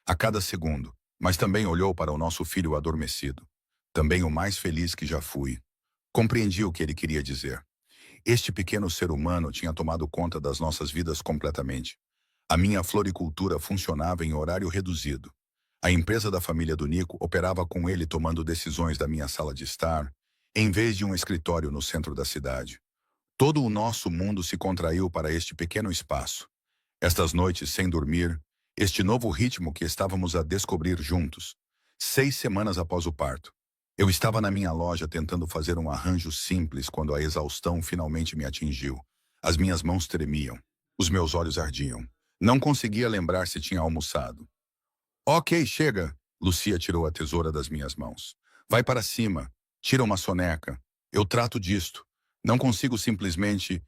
A cada segundo, mas também olhou para o nosso filho adormecido. Também o mais feliz que já fui. Compreendi o que ele queria dizer. Este pequeno ser humano tinha tomado conta das nossas vidas completamente. A minha floricultura funcionava em horário reduzido. A empresa da família do Nico operava com ele tomando decisões da minha sala de estar, em vez de um escritório no centro da cidade. Todo o nosso mundo se contraiu para este pequeno espaço. Estas noites sem dormir, este novo ritmo que estávamos a descobrir juntos. 6 semanas após o parto. Eu estava na minha loja tentando fazer um arranjo simples quando a exaustão finalmente me atingiu. As minhas mãos tremiam. Os meus olhos ardiam. Não conseguia lembrar se tinha almoçado. Ok, chega. Lucia tirou a tesoura das minhas mãos. Vai para cima. Tira uma soneca. Eu trato disto. Não consigo simplesmente...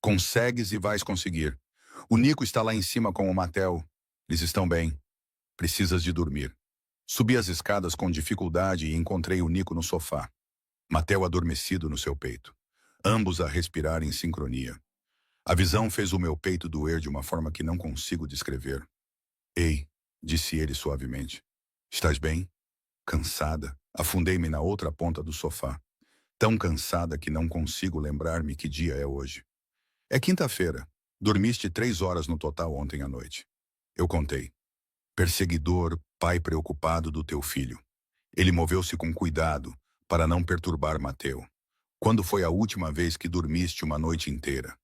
Consegues e vais conseguir. O Nico está lá em cima com o Mateu. Eles estão bem. Precisas de dormir. Subi as escadas com dificuldade e encontrei o Nico no sofá. Mateu adormecido no seu peito. Ambos a respirar em sincronia. A visão fez o meu peito doer de uma forma que não consigo descrever. Ei, disse ele suavemente. Estás bem? Cansada. Afundei-me na outra ponta do sofá. Tão cansada que não consigo lembrar-me que dia é hoje. É quinta-feira. Dormiste 3 horas no total ontem à noite. Eu contei. Perseguidor, pai preocupado do teu filho. Ele moveu-se com cuidado, para não perturbar Mateu. Quando foi a última vez que dormiste uma noite inteira?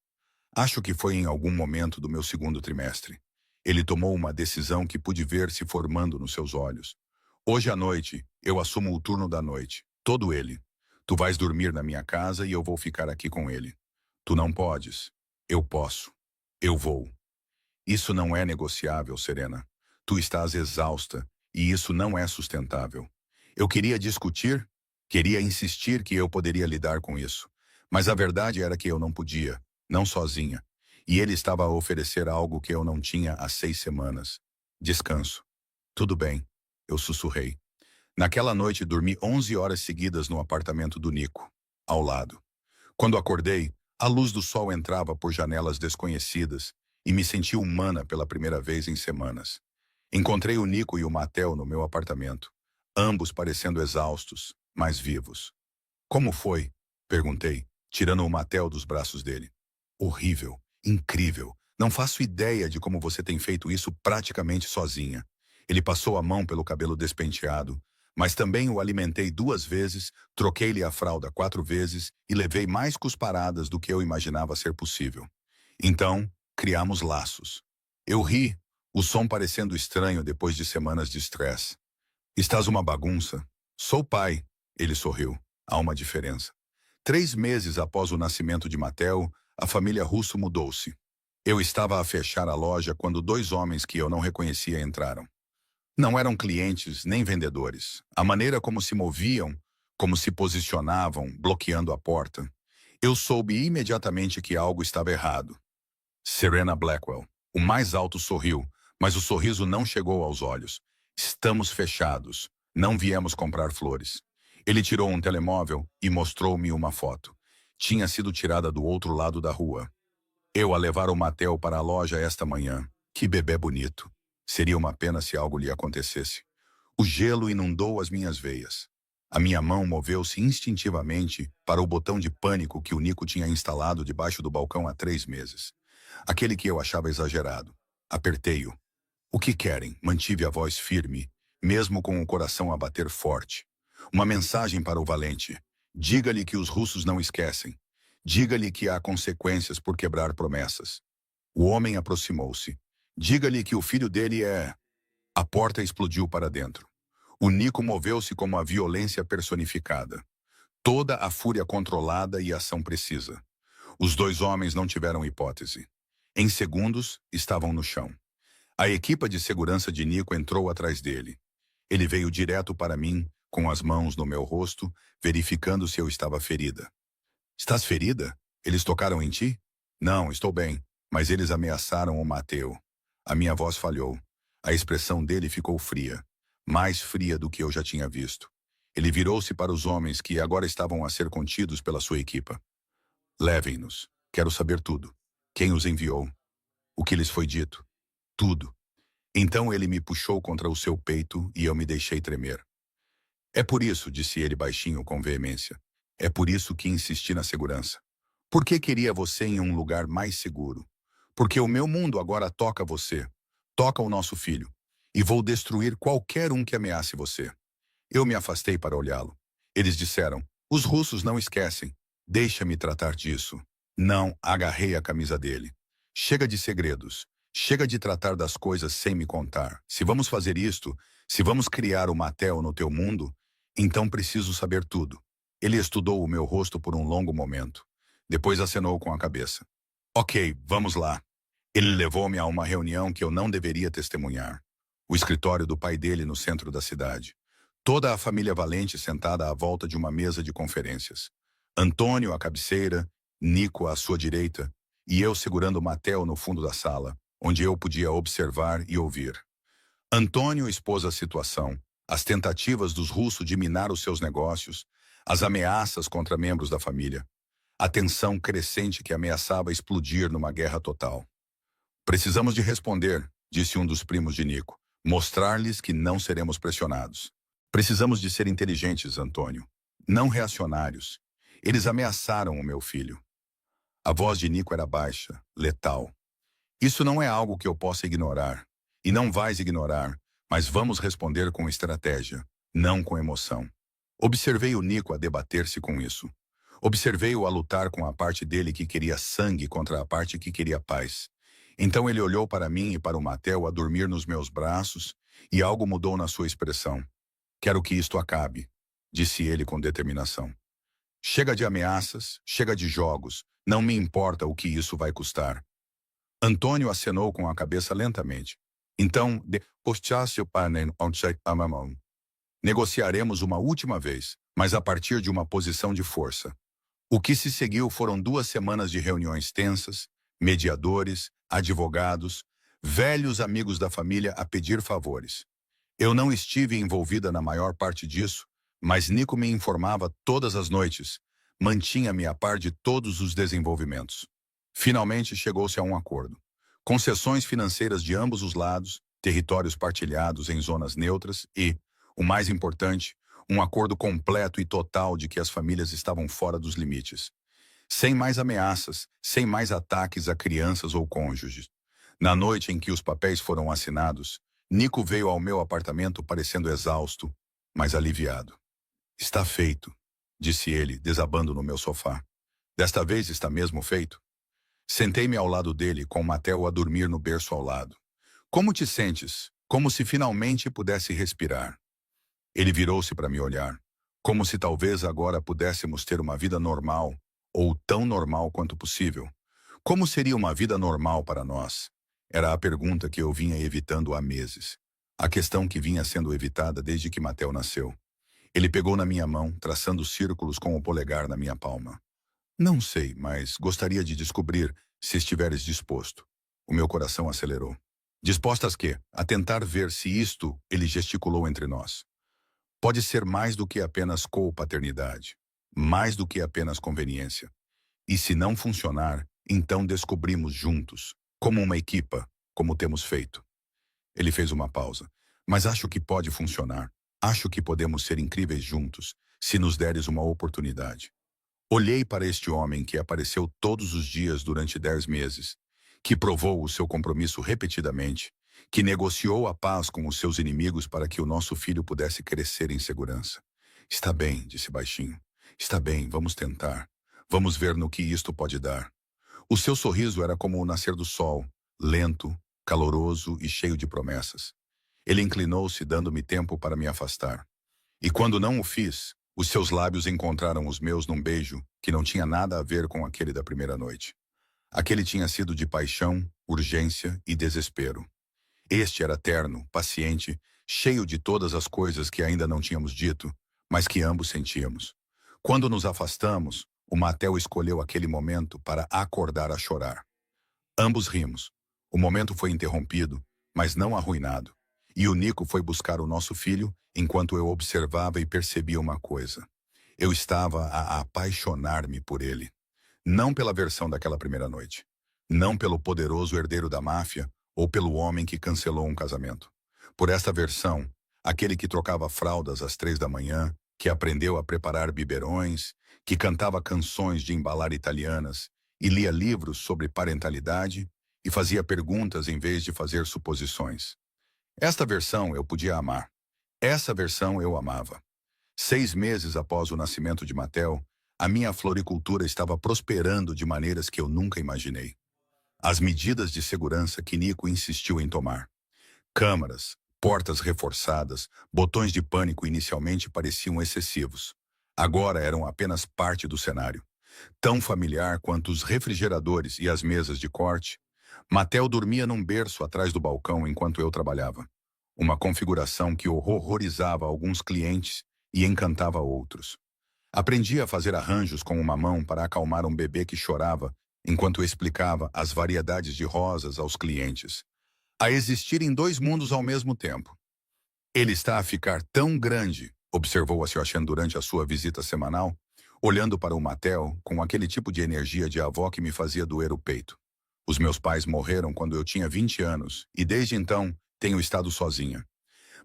Acho que foi em algum momento do meu segundo trimestre. Ele tomou uma decisão que pude ver se formando nos seus olhos. Hoje à noite, eu assumo o turno da noite. Todo ele. Tu vais dormir na minha casa e eu vou ficar aqui com ele. Tu não podes. Eu posso. Eu vou. Isso não é negociável, Serena. Tu estás exausta e isso não é sustentável. Eu queria discutir, queria insistir que eu poderia lidar com isso. Mas a verdade era que eu não podia, não sozinha. E ele estava a oferecer algo que eu não tinha há 6 semanas. Descanso. Tudo bem, eu sussurrei. Naquela noite dormi 11 horas seguidas no apartamento do Nico, ao lado. Quando acordei, a luz do sol entrava por janelas desconhecidas e me senti humana pela primeira vez em semanas. Encontrei o Nico e o Matel no meu apartamento, ambos parecendo exaustos, mas vivos. Como foi? Perguntei, tirando o Matel dos braços dele. Horrível, incrível. Não faço ideia de como você tem feito isso praticamente sozinha. Ele passou a mão pelo cabelo despenteado, mas também o alimentei 2 vezes, troquei-lhe a fralda 4 vezes e levei mais cusparadas do que eu imaginava ser possível. Então, criamos laços. Eu ri, o som parecendo estranho depois de semanas de estresse. Estás uma bagunça? Sou pai, ele sorriu. Há uma diferença. 3 meses após o nascimento de Matel, a família Russo mudou-se. Eu estava a fechar a loja quando 2 homens que eu não reconhecia entraram. Não eram clientes nem vendedores. A maneira como se moviam, como se posicionavam, bloqueando a porta. Eu soube imediatamente que algo estava errado. Serena Blackwell. O mais alto sorriu, mas o sorriso não chegou aos olhos. Estamos fechados. Não viemos comprar flores. Ele tirou um telemóvel e mostrou-me uma foto. Tinha sido tirada do outro lado da rua. Eu a levar o Matel para a loja esta manhã. Que bebê bonito. Seria uma pena se algo lhe acontecesse. O gelo inundou as minhas veias. A minha mão moveu-se instintivamente para o botão de pânico que o Nico tinha instalado debaixo do balcão há 3 meses. Aquele que eu achava exagerado. Apertei-o. O que querem? Mantive a voz firme, mesmo com o coração a bater forte. Uma mensagem para o valente. Diga-lhe que os russos não esquecem. Diga-lhe que há consequências por quebrar promessas. O homem aproximou-se. Diga-lhe que o filho dele é... A porta explodiu para dentro. O Nico moveu-se como a violência personificada. Toda a fúria controlada e ação precisa. Os 2 homens não tiveram hipótese. Em segundos, estavam no chão. A equipa de segurança de Nico entrou atrás dele. Ele veio direto para mim, com as mãos no meu rosto, verificando se eu estava ferida. Estás ferida? Eles tocaram em ti? Não, estou bem, mas eles ameaçaram o Mateu. A minha voz falhou. A expressão dele ficou fria, mais fria do que eu já tinha visto. Ele virou-se para os homens que agora estavam a ser contidos pela sua equipa. Levem-nos. Quero saber tudo. Quem os enviou? O que lhes foi dito? Tudo. Então ele me puxou contra o seu peito e eu me deixei tremer. É por isso, disse ele baixinho com veemência. É por isso que insisti na segurança. Por que queria você em um lugar mais seguro? Porque o meu mundo agora toca você. Toca o nosso filho. E vou destruir qualquer um que ameace você. Eu me afastei para olhá-lo. Eles disseram, os russos não esquecem. Deixa-me tratar disso. Não, agarrei a camisa dele. Chega de segredos. Chega de tratar das coisas sem me contar. Se vamos fazer isto, se vamos criar o Matel no teu mundo, então preciso saber tudo. Ele estudou o meu rosto por um longo momento. Depois acenou com a cabeça. Ok, vamos lá. Ele levou-me a uma reunião que eu não deveria testemunhar. O escritório do pai dele no centro da cidade. Toda a família Valente sentada à volta de uma mesa de conferências. Antônio à cabeceira, Nico à sua direita, e eu segurando o Matel no fundo da sala, onde eu podia observar e ouvir. Antônio expôs a situação, as tentativas dos russos de minar os seus negócios, as ameaças contra membros da família, a tensão crescente que ameaçava explodir numa guerra total. Precisamos de responder, disse um dos primos de Nico, mostrar-lhes que não seremos pressionados. Precisamos de ser inteligentes, Antônio, não reacionários. Eles ameaçaram o meu filho. A voz de Nico era baixa, letal. Isso não é algo que eu possa ignorar. E não vais ignorar, mas vamos responder com estratégia, não com emoção. Observei o Nico a debater-se com isso. Observei-o a lutar com a parte dele que queria sangue contra a parte que queria paz. Então ele olhou para mim e para o Mateo a dormir nos meus braços, e algo mudou na sua expressão. Quero que isto acabe, disse ele com determinação. Chega de ameaças, chega de jogos, não me importa o que isso vai custar. Antônio acenou com a cabeça lentamente. Então, negociaremos uma última vez, mas a partir de uma posição de força. O que se seguiu foram 2 semanas de reuniões tensas, mediadores, advogados, velhos amigos da família a pedir favores. Eu não estive envolvida na maior parte disso, mas Nico me informava todas as noites, mantinha-me a par de todos os desenvolvimentos. Finalmente chegou-se a um acordo. Concessões financeiras de ambos os lados, territórios partilhados em zonas neutras e, o mais importante, um acordo completo e total de que as famílias estavam fora dos limites. Sem mais ameaças, sem mais ataques a crianças ou cônjuges. Na noite em que os papéis foram assinados, Nico veio ao meu apartamento parecendo exausto, mas aliviado. Está feito, disse ele, desabando no meu sofá. Desta vez está mesmo feito? Sentei-me ao lado dele, com Mateo a dormir no berço ao lado. Como te sentes? Como se finalmente pudesse respirar. Ele virou-se para me olhar, como se talvez agora pudéssemos ter uma vida normal, ou tão normal quanto possível. Como seria uma vida normal para nós? Era a pergunta que eu vinha evitando há meses. A questão que vinha sendo evitada desde que Mateo nasceu. Ele pegou na minha mão, traçando círculos com o polegar na minha palma. Não sei, mas gostaria de descobrir se estiveres disposto. O meu coração acelerou. Dispostas quê? A tentar ver se isto, ele gesticulou entre nós. Pode ser mais do que apenas co-paternidade. Mais do que apenas conveniência. E se não funcionar, então descobrimos juntos, como uma equipa, como temos feito. Ele fez uma pausa. Mas acho que pode funcionar. Acho que podemos ser incríveis juntos, se nos deres uma oportunidade. Olhei para este homem que apareceu todos os dias durante 10 meses, que provou o seu compromisso repetidamente, que negociou a paz com os seus inimigos para que o nosso filho pudesse crescer em segurança. Está bem, disse baixinho. Está bem, vamos tentar. Vamos ver no que isto pode dar. O seu sorriso era como o nascer do sol, lento, caloroso e cheio de promessas. Ele inclinou-se, dando-me tempo para me afastar. E quando não o fiz, os seus lábios encontraram os meus num beijo que não tinha nada a ver com aquele da primeira noite. Aquele tinha sido de paixão, urgência e desespero. Este era terno, paciente, cheio de todas as coisas que ainda não tínhamos dito, mas que ambos sentíamos. Quando nos afastamos, o Mateo escolheu aquele momento para acordar a chorar. Ambos rimos. O momento foi interrompido, mas não arruinado. E o Nico foi buscar o nosso filho, enquanto eu observava e percebia uma coisa. Eu estava a apaixonar-me por ele. Não pela versão daquela primeira noite. Não pelo poderoso herdeiro da máfia ou pelo homem que cancelou um casamento. Por esta versão, aquele que trocava fraldas às 3 da manhã, que aprendeu a preparar biberões, que cantava canções de embalar italianas e lia livros sobre parentalidade e fazia perguntas em vez de fazer suposições. Esta versão eu podia amar. Essa versão eu amava. 6 meses após o nascimento de Mateo, a minha floricultura estava prosperando de maneiras que eu nunca imaginei. As medidas de segurança que Nico insistiu em tomar. Câmaras, portas reforçadas, botões de pânico inicialmente pareciam excessivos. Agora eram apenas parte do cenário. Tão familiar quanto os refrigeradores e as mesas de corte, Mateo dormia num berço atrás do balcão enquanto eu trabalhava. Uma configuração que horrorizava alguns clientes e encantava outros. Aprendi a fazer arranjos com uma mão para acalmar um bebê que chorava enquanto explicava as variedades de rosas aos clientes. A existirem 2 mundos ao mesmo tempo. Ele está a ficar tão grande, observou a Sebastián durante a sua visita semanal, olhando para o Mateo com aquele tipo de energia de avó que me fazia doer o peito. Os meus pais morreram quando eu tinha 20 anos e desde então tenho estado sozinha.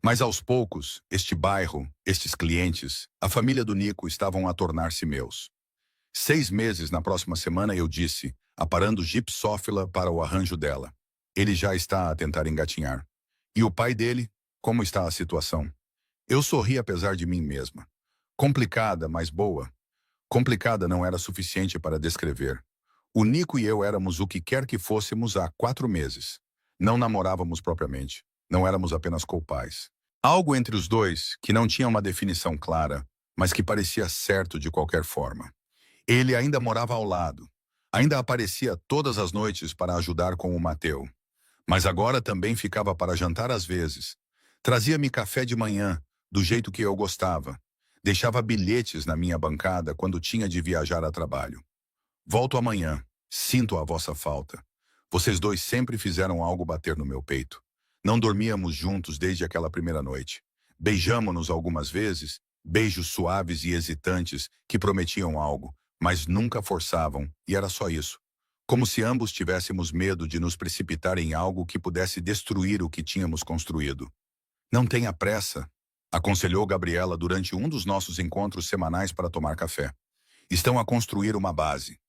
Mas aos poucos, este bairro, estes clientes, a família do Nico estavam a tornar-se meus. 6 meses na próxima semana eu disse, aparando Gipsófila para o arranjo dela. Ele já está a tentar engatinhar. E o pai dele? Como está a situação? Eu sorri apesar de mim mesma. Complicada, mas boa. Complicada não era suficiente para descrever. O Nico e eu éramos o que quer que fôssemos há 4 meses. Não namorávamos propriamente. Não éramos apenas co-pais. Algo entre os dois que não tinha uma definição clara, mas que parecia certo de qualquer forma. Ele ainda morava ao lado. Ainda aparecia todas as noites para ajudar com o Mateu. Mas agora também ficava para jantar às vezes. Trazia-me café de manhã, do jeito que eu gostava. Deixava bilhetes na minha bancada quando tinha de viajar a trabalho. Volto amanhã. Sinto a vossa falta. Vocês dois sempre fizeram algo bater no meu peito. Não dormíamos juntos desde aquela primeira noite. Beijamo-nos algumas vezes, beijos suaves e hesitantes que prometiam algo, mas nunca forçavam, e era só isso. Como se ambos tivéssemos medo de nos precipitar em algo que pudesse destruir o que tínhamos construído. Não tenha pressa, aconselhou Gabriela durante um dos nossos encontros semanais para tomar café. Estão a construir uma base.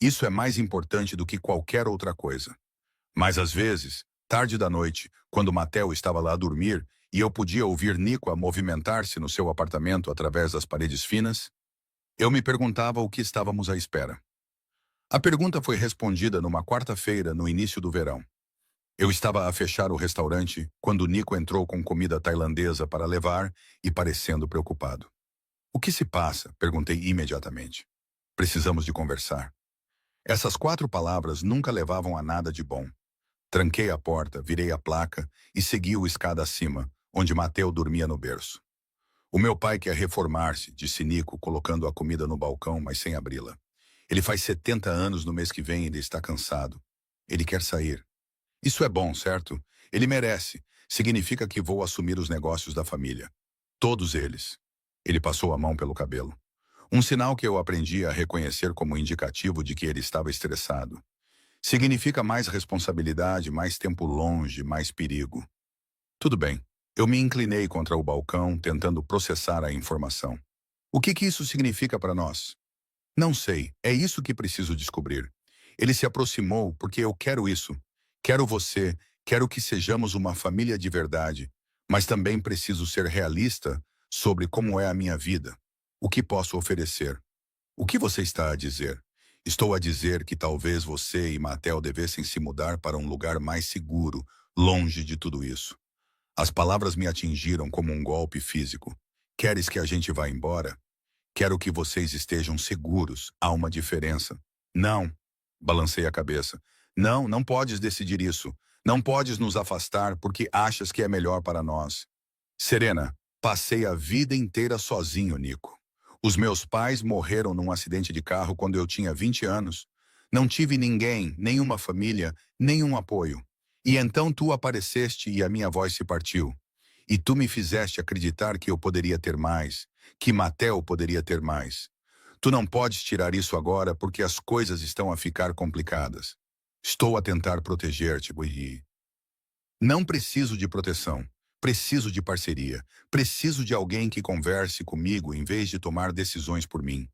Isso é mais importante do que qualquer outra coisa. Mas às vezes, tarde da noite, quando Mateu estava lá a dormir e eu podia ouvir Nico a movimentar-se no seu apartamento através das paredes finas, eu me perguntava o que estávamos à espera. A pergunta foi respondida numa quarta-feira no início do verão. Eu estava a fechar o restaurante quando Nico entrou com comida tailandesa para levar e parecendo preocupado. "O que se passa?" perguntei imediatamente. "Precisamos de conversar." Essas 4 palavras nunca levavam a nada de bom. Tranquei a porta, virei a placa e segui o escada acima, onde Mateu dormia no berço. "O meu pai quer reformar-se", disse Nico, colocando a comida no balcão, mas sem abri-la. "Ele faz 70 anos no mês que vem e ele está cansado. Ele quer sair. Isso é bom, certo? Ele merece. Significa que vou assumir os negócios da família. Todos eles." Ele passou a mão pelo cabelo. Um sinal que eu aprendi a reconhecer como indicativo de que ele estava estressado. Significa mais responsabilidade, mais tempo longe, mais perigo. Tudo bem. Eu me inclinei contra o balcão, tentando processar a informação. "O que isso significa para nós?" "Não sei. É isso que preciso descobrir." Ele se aproximou porque eu quero isso. Quero você, quero que sejamos uma família de verdade, mas também preciso ser realista sobre como é a minha vida. O que posso oferecer? "O que você está a dizer?" "Estou a dizer que talvez você e Mateu devessem se mudar para um lugar mais seguro, longe de tudo isso." As palavras me atingiram como um golpe físico. "Queres que a gente vá embora?" "Quero que vocês estejam seguros. Há uma diferença." "Não." Balancei a cabeça. "Não, não podes decidir isso. Não podes nos afastar porque achas que é melhor para nós." "Serena, passei a vida inteira sozinho, Nico. Os meus pais morreram num acidente de carro quando eu tinha 20 anos. Não tive ninguém, nenhuma família, nenhum apoio. E então tu apareceste e a minha voz se partiu. E tu me fizeste acreditar que eu poderia ter mais, que Mateu poderia ter mais. Tu não podes tirar isso agora porque as coisas estão a ficar complicadas. Estou a tentar proteger-te, e não preciso de proteção. Preciso de parceria. Preciso de alguém que converse comigo em vez de tomar decisões por mim."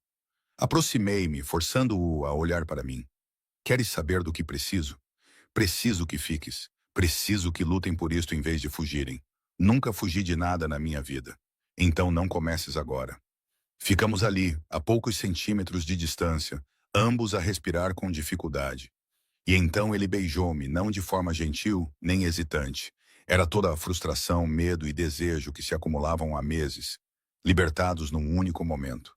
Aproximei-me, forçando-o a olhar para mim. "Queres saber do que preciso? Preciso que fiques. Preciso que lutem por isto em vez de fugirem. Nunca fugi de nada na minha vida. Então não comeces agora." Ficamos ali, a poucos centímetros de distância, ambos a respirar com dificuldade. E então ele beijou-me, não de forma gentil, nem hesitante. Era toda a frustração, medo e desejo que se acumulavam há meses, libertados num único momento.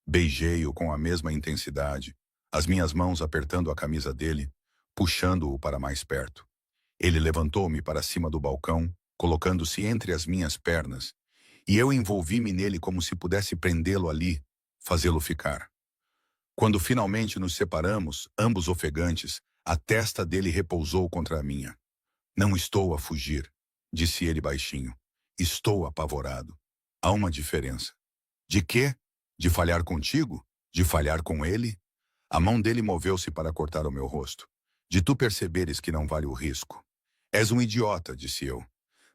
Beijei-o com a mesma intensidade, as minhas mãos apertando a camisa dele, puxando-o para mais perto. Ele levantou-me para cima do balcão, colocando-se entre as minhas pernas, e eu envolvi-me nele como se pudesse prendê-lo ali, fazê-lo ficar. Quando finalmente nos separamos, ambos ofegantes, a testa dele repousou contra a minha. "Não estou a fugir", disse ele baixinho. "Estou apavorado. Há uma diferença." "De quê? De falhar contigo? De falhar com ele?" A mão dele moveu-se para cortar o meu rosto. "De tu perceberes que não vale o risco." "És um idiota", disse eu.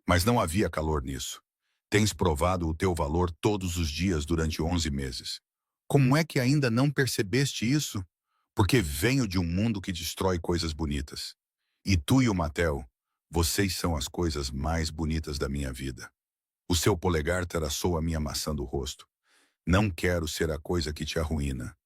Mas não havia calor nisso. "Tens provado o teu valor todos os dias durante 11 meses. Como é que ainda não percebeste isso?" "Porque venho de um mundo que destrói coisas bonitas. E tu e o Mateu, vocês são as coisas mais bonitas da minha vida." O seu polegar traçou a minha maçã do rosto. Não quero ser a coisa que te arruína.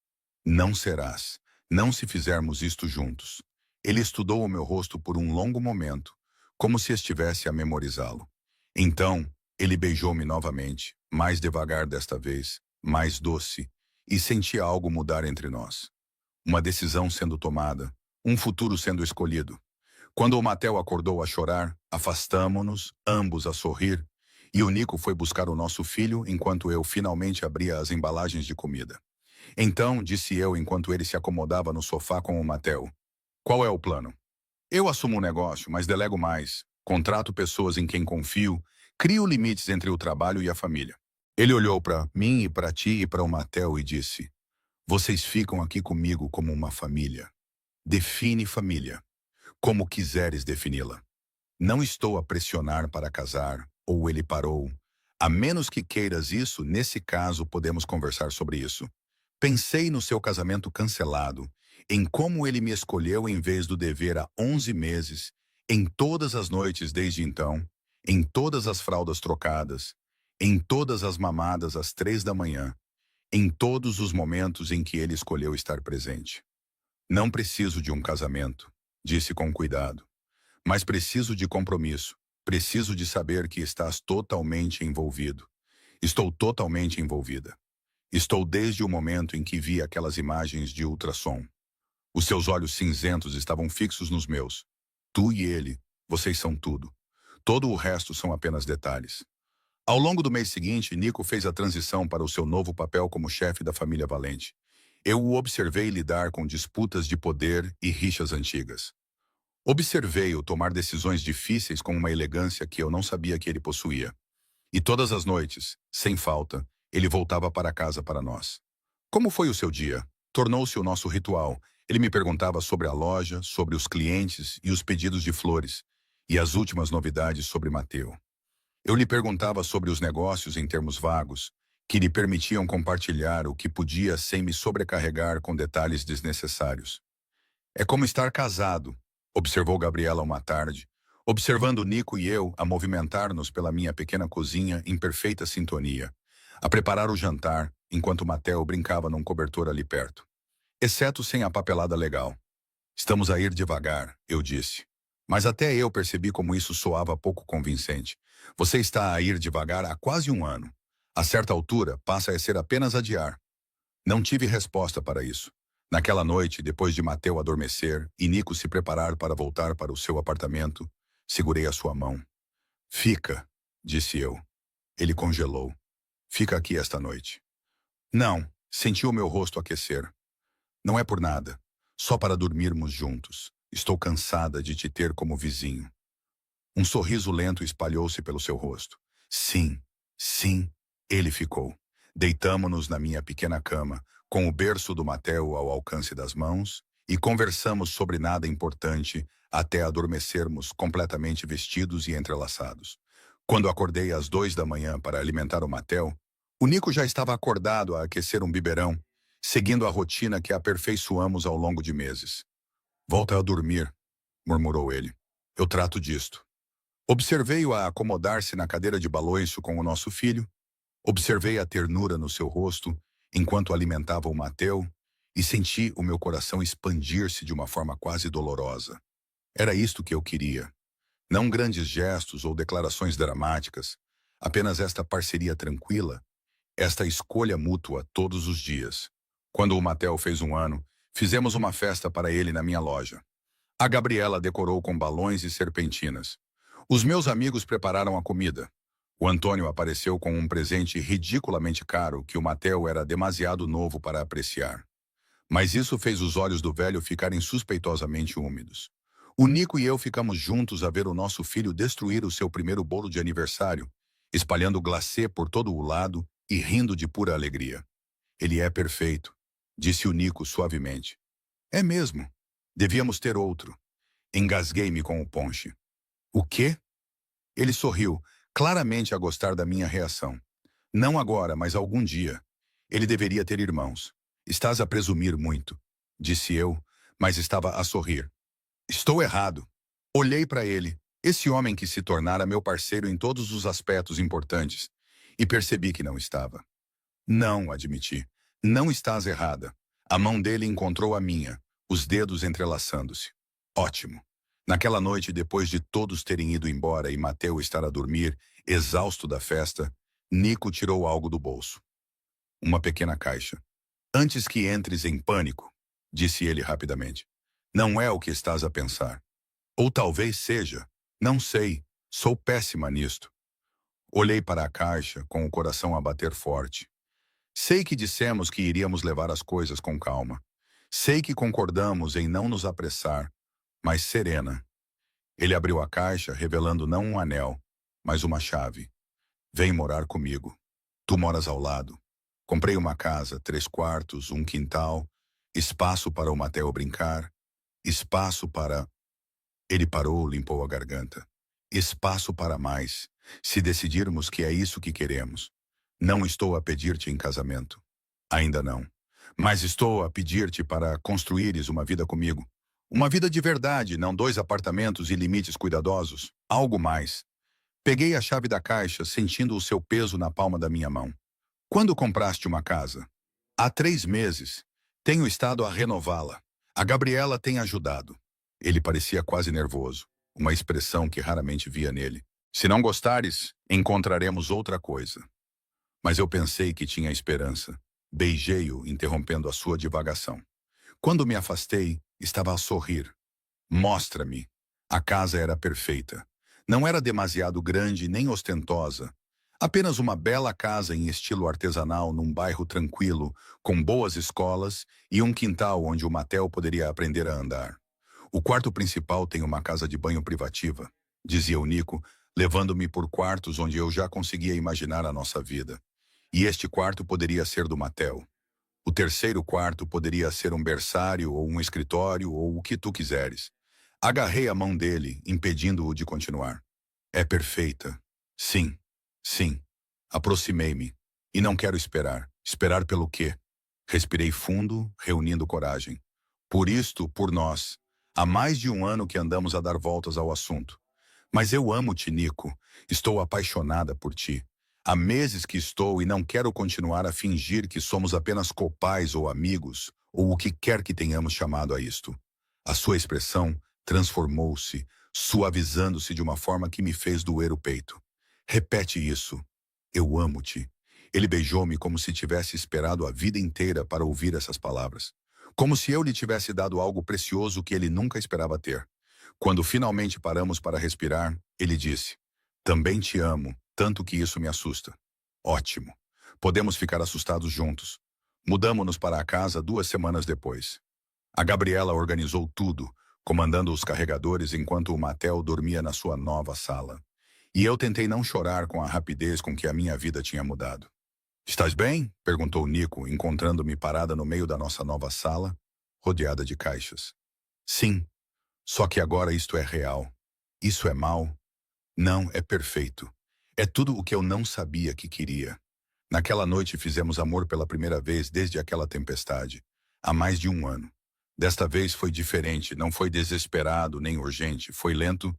Não serás. Não se fizermos isto juntos. Ele estudou o meu rosto por um longo momento, como se estivesse a memorizá-lo. Então, ele beijou-me novamente, mais devagar desta vez, mais doce, e senti algo mudar entre nós. Uma decisão sendo tomada, um futuro sendo escolhido. Quando o Matel acordou a chorar, afastamo-nos, ambos a sorrir, e o Nico foi buscar o nosso filho enquanto eu finalmente abria as embalagens de comida. Então, disse eu enquanto ele se acomodava no sofá com o Matel. Qual é o plano? Eu assumo o negócio, mas delego mais. Contrato pessoas em quem confio, crio limites entre o trabalho e a família. Ele olhou para mim e para ti e para o Matel e disse: Vocês ficam aqui comigo como uma família. Define família, como quiseres defini-la. Não estou a pressionar para casar, ou ele parou. A menos que queiras isso, nesse caso podemos conversar sobre isso. Pensei no seu casamento cancelado, em como ele me escolheu em vez do dever há 11 meses, em todas as noites desde então, em todas as fraldas trocadas, em todas as mamadas às 3 da manhã, em todos os momentos em que ele escolheu estar presente. Não preciso de um casamento, disse com cuidado, mas preciso de compromisso. Preciso de saber que estás totalmente envolvido. Estou totalmente envolvida. Estou desde o momento em que vi aquelas imagens de ultrassom. Os seus olhos cinzentos estavam fixos nos meus. Tu e ele, vocês são tudo. Todo o resto são apenas detalhes. Ao longo do mês seguinte, Nico fez a transição para o seu novo papel como chefe da família Valente. Eu o observei lidar com disputas de poder e rixas antigas. Observei-o tomar decisões difíceis com uma elegância que eu não sabia que ele possuía. E todas as noites, sem falta, ele voltava para casa para nós. Como foi o seu dia? Tornou-se o nosso ritual. Ele me perguntava sobre a loja, sobre os clientes e os pedidos de flores, e as últimas novidades sobre Mateu. Eu lhe perguntava sobre os negócios em termos vagos, que lhe permitiam compartilhar o que podia sem me sobrecarregar com detalhes desnecessários. É como estar casado, observou Gabriela uma tarde, observando Nico e eu a movimentar-nos pela minha pequena cozinha em perfeita sintonia, a preparar o jantar, enquanto Mateo brincava num cobertor ali perto. Exceto sem a papelada legal. Estamos a ir devagar, eu disse. Mas até eu percebi como isso soava pouco convincente. Você está a ir devagar há quase um ano. A certa altura, passa a ser apenas adiar. Não tive resposta para isso. Naquela noite, depois de Mateu adormecer e Nico se preparar para voltar para o seu apartamento, segurei a sua mão. Fica, disse eu. Ele congelou. Fica aqui esta noite. Não, senti o meu rosto aquecer. Não é por nada. Só para dormirmos juntos. Estou cansada de te ter como vizinho. Um sorriso lento espalhou-se pelo seu rosto. Sim, sim, ele ficou. Deitamo-nos na minha pequena cama, com o berço do Mateu ao alcance das mãos, e conversamos sobre nada importante até adormecermos completamente vestidos e entrelaçados. Quando acordei às 2 da manhã para alimentar o Mateu, o Nico já estava acordado a aquecer um biberão, seguindo a rotina que aperfeiçoamos ao longo de meses. Volta a dormir, murmurou ele. Eu trato disto. Observei-o a acomodar-se na cadeira de balanço com o nosso filho. Observei a ternura no seu rosto enquanto alimentava o Mateu e senti o meu coração expandir-se de uma forma quase dolorosa. Era isto que eu queria. Não grandes gestos ou declarações dramáticas, apenas esta parceria tranquila, esta escolha mútua todos os dias. Quando o Mateu fez um ano, fizemos uma festa para ele na minha loja. A Gabriela decorou com balões e serpentinas. Os meus amigos prepararam a comida. O Antônio apareceu com um presente ridiculamente caro que o Mateu era demasiado novo para apreciar. Mas isso fez os olhos do velho ficarem suspeitosamente úmidos. O Nico e eu ficamos juntos a ver o nosso filho destruir o seu primeiro bolo de aniversário, espalhando glacê por todo o lado e rindo de pura alegria. Ele é perfeito, disse o Nico suavemente. É mesmo. Devíamos ter outro. Engasguei-me com o ponche. O quê? Ele sorriu, claramente a gostar da minha reação. Não agora, mas algum dia. Ele deveria ter irmãos. Estás a presumir muito, disse eu, mas estava a sorrir. Estou errado. Olhei para ele, esse homem que se tornara meu parceiro em todos os aspectos importantes, e percebi que não estava. Não, admiti. Não estás errada. A mão dele encontrou a minha, os dedos entrelaçando-se. Ótimo. Naquela noite, depois de todos terem ido embora e Mateu estar a dormir, exausto da festa, Nico tirou algo do bolso. Uma pequena caixa. Antes que entres em pânico, disse ele rapidamente. Não é o que estás a pensar. Ou talvez seja. Não sei. Sou péssima nisto. Olhei para a caixa, com o coração a bater forte. Sei que dissemos que iríamos levar as coisas com calma. Sei que concordamos em não nos apressar, mas serena. Ele abriu a caixa, revelando não um anel, mas uma chave. Vem morar comigo. Tu moras ao lado. Comprei uma casa, 3 quartos, um quintal, espaço para o Mateu brincar, espaço para... Ele parou, limpou a garganta. Espaço para mais, se decidirmos que é isso que queremos. Não estou a pedir-te em casamento. Ainda não. Mas estou a pedir-te para construires uma vida comigo. Uma vida de verdade, não 2 apartamentos e limites cuidadosos. Algo mais. Peguei a chave da caixa, sentindo o seu peso na palma da minha mão. Quando compraste uma casa? Há 3 meses. Tenho estado a renová-la. A Gabriela tem ajudado. Ele parecia quase nervoso, uma expressão que raramente via nele. Se não gostares, encontraremos outra coisa. Mas eu pensei que tinha esperança. Beijei-o, interrompendo a sua divagação. Quando me afastei, estava a sorrir. Mostra-me. A casa era perfeita. Não era demasiado grande nem ostentosa. Apenas uma bela casa em estilo artesanal num bairro tranquilo, com boas escolas e um quintal onde o Mateu poderia aprender a andar. O quarto principal tem uma casa de banho privativa, dizia o Nico, levando-me por quartos onde eu já conseguia imaginar a nossa vida. E este quarto poderia ser do Mateu. O terceiro quarto poderia ser um berçário ou um escritório ou o que tu quiseres. Agarrei a mão dele, impedindo-o de continuar. É perfeita. Sim, sim. Aproximei-me. E não quero esperar. Esperar pelo quê? Respirei fundo, reunindo coragem. Por isto, por nós. Há mais de 1 ano que andamos a dar voltas ao assunto. Mas eu amo-te, Nico. Estou apaixonada por ti. Há meses que estou e não quero continuar a fingir que somos apenas copais ou amigos, ou o que quer que tenhamos chamado a isto. A sua expressão transformou-se, suavizando-se de uma forma que me fez doer o peito. Repete isso. Eu amo-te. Ele beijou-me como se tivesse esperado a vida inteira para ouvir essas palavras. Como se eu lhe tivesse dado algo precioso que ele nunca esperava ter. Quando finalmente paramos para respirar, ele disse, também te amo, tanto que isso me assusta. Ótimo. Podemos ficar assustados juntos. Mudamo-nos para a casa 2 semanas depois. A Gabriela organizou tudo, comandando os carregadores enquanto o Mateu dormia na sua nova sala. E eu tentei não chorar com a rapidez com que a minha vida tinha mudado. Estás bem? Perguntou Nico, encontrando-me parada no meio da nossa nova sala, rodeada de caixas. Sim, só que agora isto é real. Isso é mal? Não, é perfeito. É tudo o que eu não sabia que queria. Naquela noite fizemos amor pela primeira vez desde aquela tempestade, há mais de 1 ano. Desta vez foi diferente, não foi desesperado nem urgente, foi lento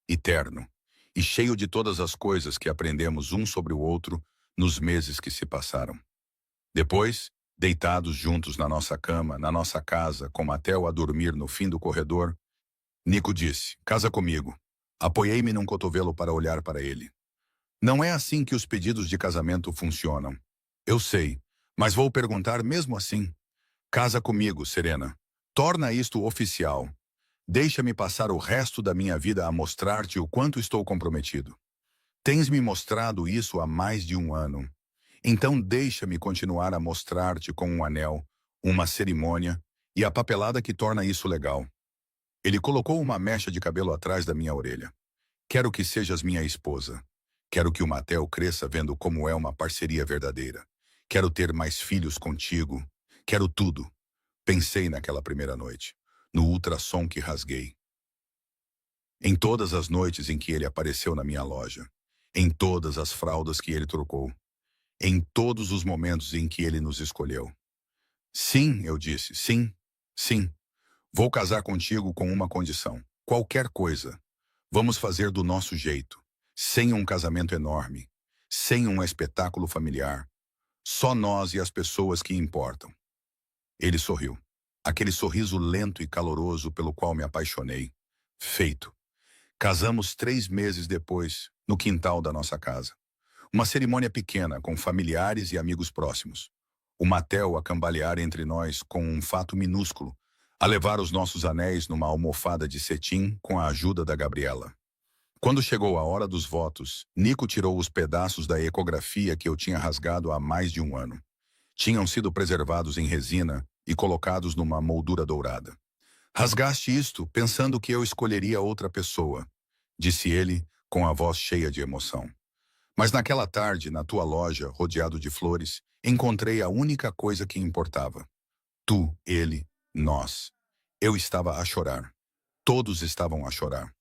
e terno. E cheio de todas as coisas que aprendemos um sobre o outro nos meses que se passaram. Depois, deitados juntos na nossa cama, na nossa casa, com Mateu a dormir no fim do corredor, Nico disse, casa comigo. Apoiei-me num cotovelo para olhar para ele. Não é assim que os pedidos de casamento funcionam. Eu sei, mas vou perguntar mesmo assim. Casa comigo, Serena. Torna isto oficial. Deixa-me passar o resto da minha vida a mostrar-te o quanto estou comprometido. Tens me mostrado isso há mais de 1 ano. Então deixa-me continuar a mostrar-te com um anel, uma cerimônia e a papelada que torna isso legal. Ele colocou uma mecha de cabelo atrás da minha orelha. Quero que sejas minha esposa. Quero que o Mateu cresça vendo como é uma parceria verdadeira. Quero ter mais filhos contigo. Quero tudo. Pensei naquela primeira noite, no ultrassom que rasguei. Em todas as noites em que ele apareceu na minha loja. Em todas as fraldas que ele trocou. Em todos os momentos em que ele nos escolheu. Sim, eu disse, sim, sim. Vou casar contigo com uma condição. Qualquer coisa. Vamos fazer do nosso jeito. Sem um casamento enorme. Sem um espetáculo familiar. Só nós e as pessoas que importam. Ele sorriu. Aquele sorriso lento e caloroso pelo qual me apaixonei. Feito. Casamos 3 meses depois, no quintal da nossa casa. Uma cerimônia pequena, com familiares e amigos próximos. O Matel a cambalear entre nós com um fato minúsculo, a levar os nossos anéis numa almofada de cetim com a ajuda da Gabriela. Quando chegou a hora dos votos, Nico tirou os pedaços da ecografia que eu tinha rasgado há mais de um ano. Tinham sido preservados em resina e colocados numa moldura dourada. Rasgaste isto pensando que eu escolheria outra pessoa, disse ele com a voz cheia de emoção. Mas naquela tarde, na tua loja, rodeado de flores, encontrei a única coisa que importava. Tu, ele, nós. Eu estava a chorar. Todos estavam a chorar.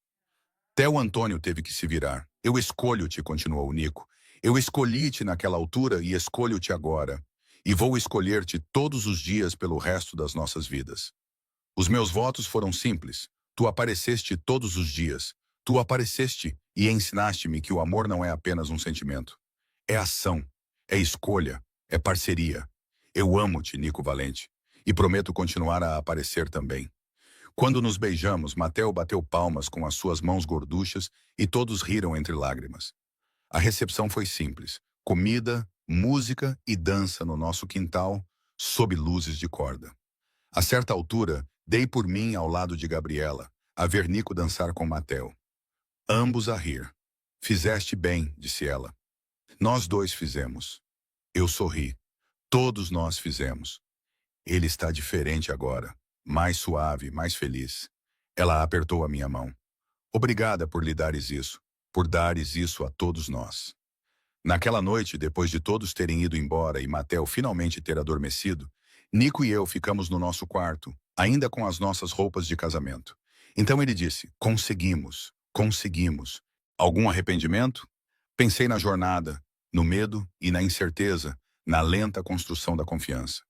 Theo Antônio teve que se virar. Eu escolho-te, continuou Nico. Eu escolhi-te naquela altura e escolho-te agora. E vou escolher-te todos os dias pelo resto das nossas vidas. Os meus votos foram simples. Tu apareceste todos os dias. Tu apareceste e ensinaste-me que o amor não é apenas um sentimento. É ação, é escolha, é parceria. Eu amo-te, Nico Valente, e prometo continuar a aparecer também. Quando nos beijamos, Matel bateu palmas com as suas mãos gorduchas e todos riram entre lágrimas. A recepção foi simples. Comida, música e dança no nosso quintal, sob luzes de corda. A certa altura, dei por mim ao lado de Gabriela, a ver Nico dançar com Matel. Ambos a rir. Fizeste bem, disse ela. Nós dois fizemos. Eu sorri. Todos nós fizemos. Ele está diferente agora. Mais suave, mais feliz. Ela apertou a minha mão. Obrigada por lhe dares isso. Por dares isso a todos nós. Naquela noite, depois de todos terem ido embora e Matel finalmente ter adormecido, Nico e eu ficamos no nosso quarto, ainda com as nossas roupas de casamento. Então ele disse, conseguimos, conseguimos. Algum arrependimento? Pensei na jornada, no medo e na incerteza, na lenta construção da confiança.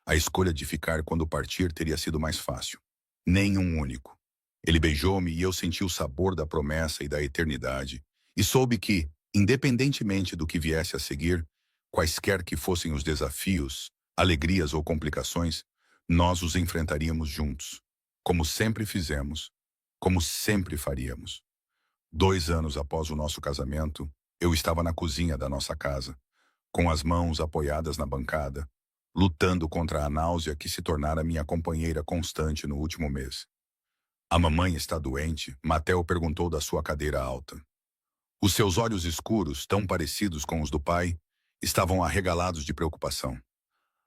A escolha de ficar quando partir teria sido mais fácil. Nenhum único. Ele beijou-me e eu senti o sabor da promessa e da eternidade, e soube que, independentemente do que viesse a seguir, quaisquer que fossem os desafios, alegrias ou complicações, nós os enfrentaríamos juntos, como sempre fizemos, como sempre faríamos. 2 anos após o nosso casamento, eu estava na cozinha da nossa casa, com as mãos apoiadas na bancada, lutando contra a náusea que se tornara minha companheira constante no último mês. A mamãe está doente, Matel perguntou da sua cadeira alta. Os seus olhos escuros, tão parecidos com os do pai, estavam arregalados de preocupação.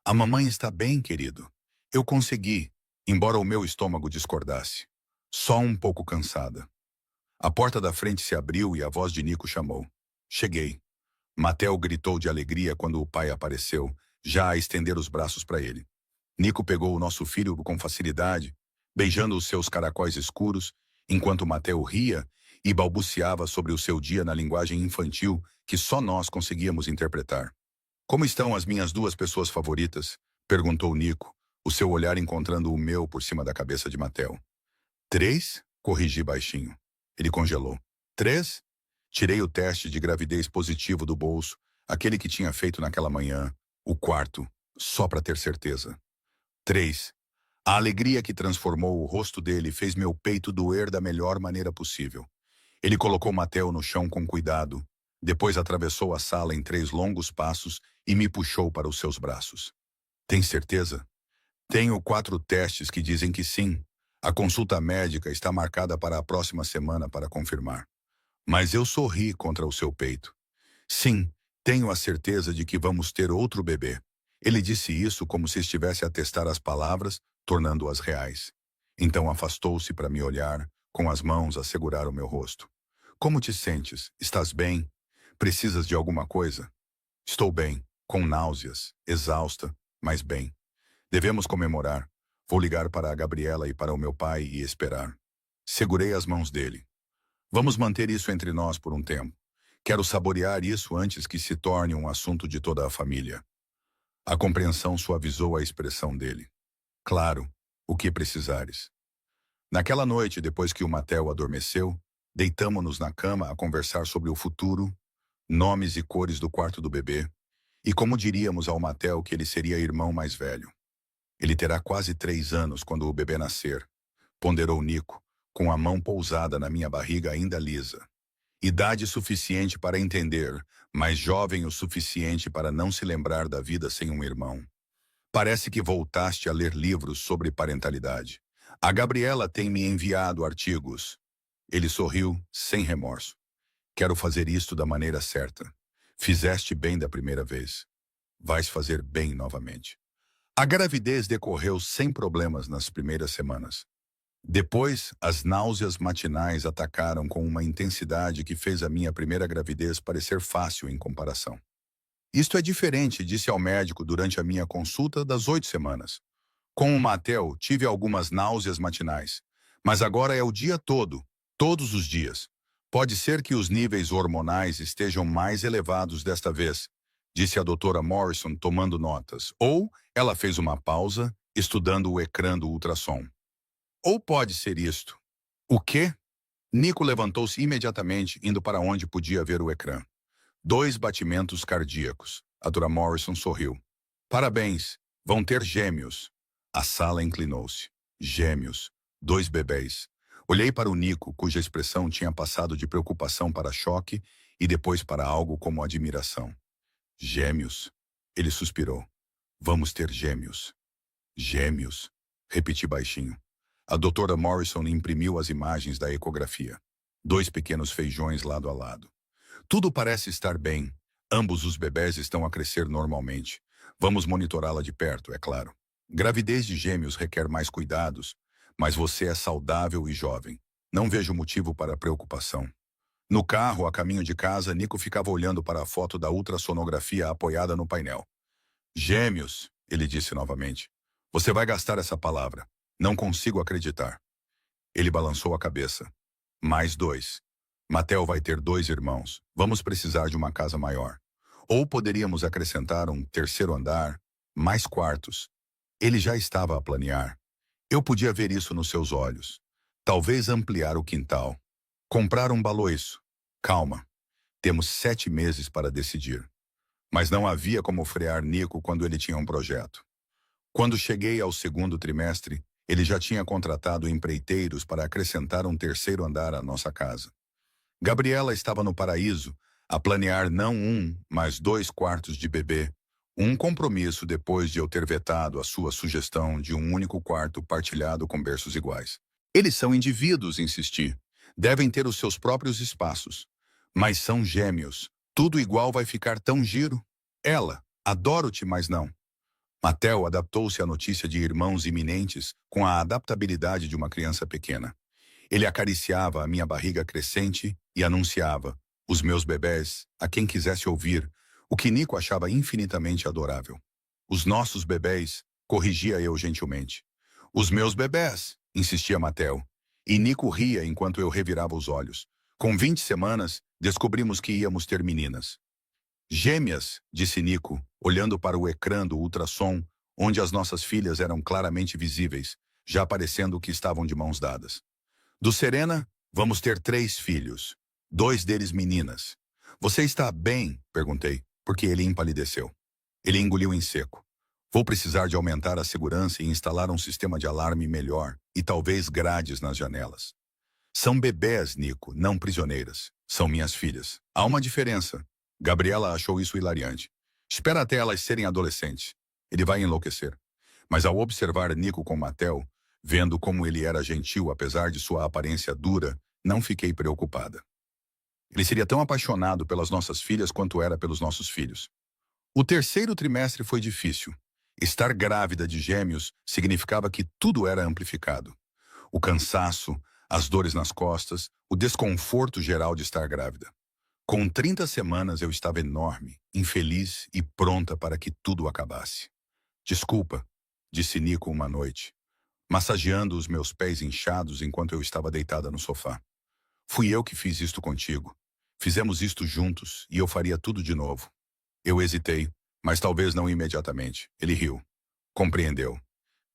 A mamãe está bem, querido. Eu consegui, embora o meu estômago discordasse. Só um pouco cansada. A porta da frente se abriu e a voz de Nico chamou. Cheguei. Matel gritou de alegria quando o pai apareceu, já a estender os braços para ele. Nico pegou o nosso filho com facilidade, beijando os seus caracóis escuros, enquanto Matel ria e balbuciava sobre o seu dia na linguagem infantil que só nós conseguíamos interpretar. Como estão as minhas 2 pessoas favoritas? Perguntou Nico, o seu olhar encontrando o meu por cima da cabeça de Matel. 3? Corrigi baixinho. Ele congelou. 3? Tirei o teste de gravidez positivo do bolso, aquele que tinha feito naquela manhã, o 4º, só para ter certeza. 3. A alegria que transformou o rosto dele fez meu peito doer da melhor maneira possível. Ele colocou Matel no chão com cuidado, depois atravessou a sala em 3 longos passos e me puxou para os seus braços. Tem certeza? Tenho 4 testes que dizem que sim. A consulta médica está marcada para a próxima semana para confirmar. Mas eu sorri contra o seu peito. Sim, tenho a certeza de que vamos ter outro bebê. Ele disse isso como se estivesse a testar as palavras, tornando-as reais. Então afastou-se para me olhar, com as mãos a segurar o meu rosto. Como te sentes? Estás bem? Precisas de alguma coisa? Estou bem, com náuseas, exausta, mas bem. Devemos comemorar. Vou ligar para a Gabriela e para o meu pai e esperar. Segurei as mãos dele. Vamos manter isso entre nós por um tempo. Quero saborear isso antes que se torne um assunto de toda a família. A compreensão suavizou a expressão dele. Claro, o que precisares. Naquela noite, depois que o Matel adormeceu, deitamo-nos na cama a conversar sobre o futuro, nomes e cores do quarto do bebê, E como diríamos ao Matel que ele seria irmão mais velho? Ele terá quase 3 anos quando o bebê nascer, ponderou Nico, com a mão pousada na minha barriga ainda lisa. Idade suficiente para entender, mas jovem o suficiente para não se lembrar da vida sem um irmão. Parece que voltaste a ler livros sobre parentalidade. A Gabriela tem me enviado artigos. Ele sorriu, sem remorso. Quero fazer isto da maneira certa. Fizeste bem da primeira vez. Vais fazer bem novamente. A gravidez decorreu sem problemas nas primeiras semanas. Depois, as náuseas matinais atacaram com uma intensidade que fez a minha primeira gravidez parecer fácil em comparação. Isto é diferente, disse ao médico durante a minha consulta das 8 semanas. Com o Matel, tive algumas náuseas matinais, mas agora é o dia todo, todos os dias. Pode ser que os níveis hormonais estejam mais elevados desta vez, disse a doutora Morrison tomando notas. Ou ela fez uma pausa, estudando o ecrã do ultrassom. Ou pode ser isto. O quê? Nico levantou-se imediatamente, indo para onde podia ver o ecrã. 2 batimentos cardíacos. A Dra. Morrison sorriu. Parabéns, vão ter gêmeos. A sala inclinou-se. Gêmeos. 2 bebês. Olhei para o Nico, cuja expressão tinha passado de preocupação para choque e depois para algo como admiração. Gêmeos. Ele suspirou. Vamos ter gêmeos. Gêmeos. Repeti baixinho. A doutora Morrison imprimiu as imagens da ecografia. 2 pequenos feijões lado a lado. Tudo parece estar bem. Ambos os bebés estão a crescer normalmente. Vamos monitorá-la de perto, é claro. Gravidez de gêmeos requer mais cuidados, mas você é saudável e jovem. Não vejo motivo para preocupação. No carro, a caminho de casa, Nico ficava olhando para a foto da ultrassonografia apoiada no painel. Gêmeos, ele disse novamente. Você vai gastar essa palavra. Não consigo acreditar. Ele balançou a cabeça. Mais 2. Matel vai ter 2 irmãos. Vamos precisar de uma casa maior. Ou poderíamos acrescentar um 3º andar, mais quartos. Ele já estava a planear. Eu podia ver isso nos seus olhos. Talvez ampliar o quintal. Comprar um baloiço. Calma. Temos 7 meses para decidir. Mas não havia como frear Nico quando ele tinha um projeto. Quando cheguei ao 2º trimestre, ele já tinha contratado empreiteiros para acrescentar um 3º andar à nossa casa. Gabriela estava no paraíso, a planear não 1, mas 2 quartos de bebê. Um compromisso depois de eu ter vetado a sua sugestão de um único quarto partilhado com berços iguais. Eles são indivíduos, insisti. Devem ter os seus próprios espaços. Mas são gêmeos. Tudo igual vai ficar tão giro. Ela, adoro-te, mas não. Matel adaptou-se à notícia de irmãos iminentes com a adaptabilidade de uma criança pequena. Ele acariciava a minha barriga crescente e anunciava, os meus bebés, a quem quisesse ouvir, o que Nico achava infinitamente adorável. Os nossos bebés, corrigia eu gentilmente. Os meus bebés, insistia Matel. E Nico ria enquanto eu revirava os olhos. Com 20 semanas, descobrimos que íamos ter meninas. Gêmeas, disse Nico, olhando para o ecrã do ultrassom, onde as nossas filhas eram claramente visíveis, já parecendo que estavam de mãos dadas. Do Serena, vamos ter 3 filhos. 2 deles meninas. Você está bem? Perguntei, porque ele empalideceu. Ele engoliu em seco. Vou precisar de aumentar a segurança e instalar um sistema de alarme melhor e talvez grades nas janelas. São bebés, Nico, não prisioneiras. São minhas filhas. Há uma diferença. Gabriela achou isso hilariante. Espera até elas serem adolescentes. Ele vai enlouquecer. Mas ao observar Nico com Matel, vendo como ele era gentil apesar de sua aparência dura, não fiquei preocupada. Ele seria tão apaixonado pelas nossas filhas quanto era pelos nossos filhos. O 3º trimestre foi difícil. Estar grávida de gêmeos significava que tudo era amplificado. O cansaço, as dores nas costas, o desconforto geral de estar grávida. Com 30 semanas eu estava enorme, infeliz e pronta para que tudo acabasse. Desculpa, disse Nico uma noite, massageando os meus pés inchados enquanto eu estava deitada no sofá. Fui eu que fiz isto contigo. Fizemos isto juntos e eu faria tudo de novo. Eu hesitei, mas talvez não imediatamente. Ele riu. Compreendeu.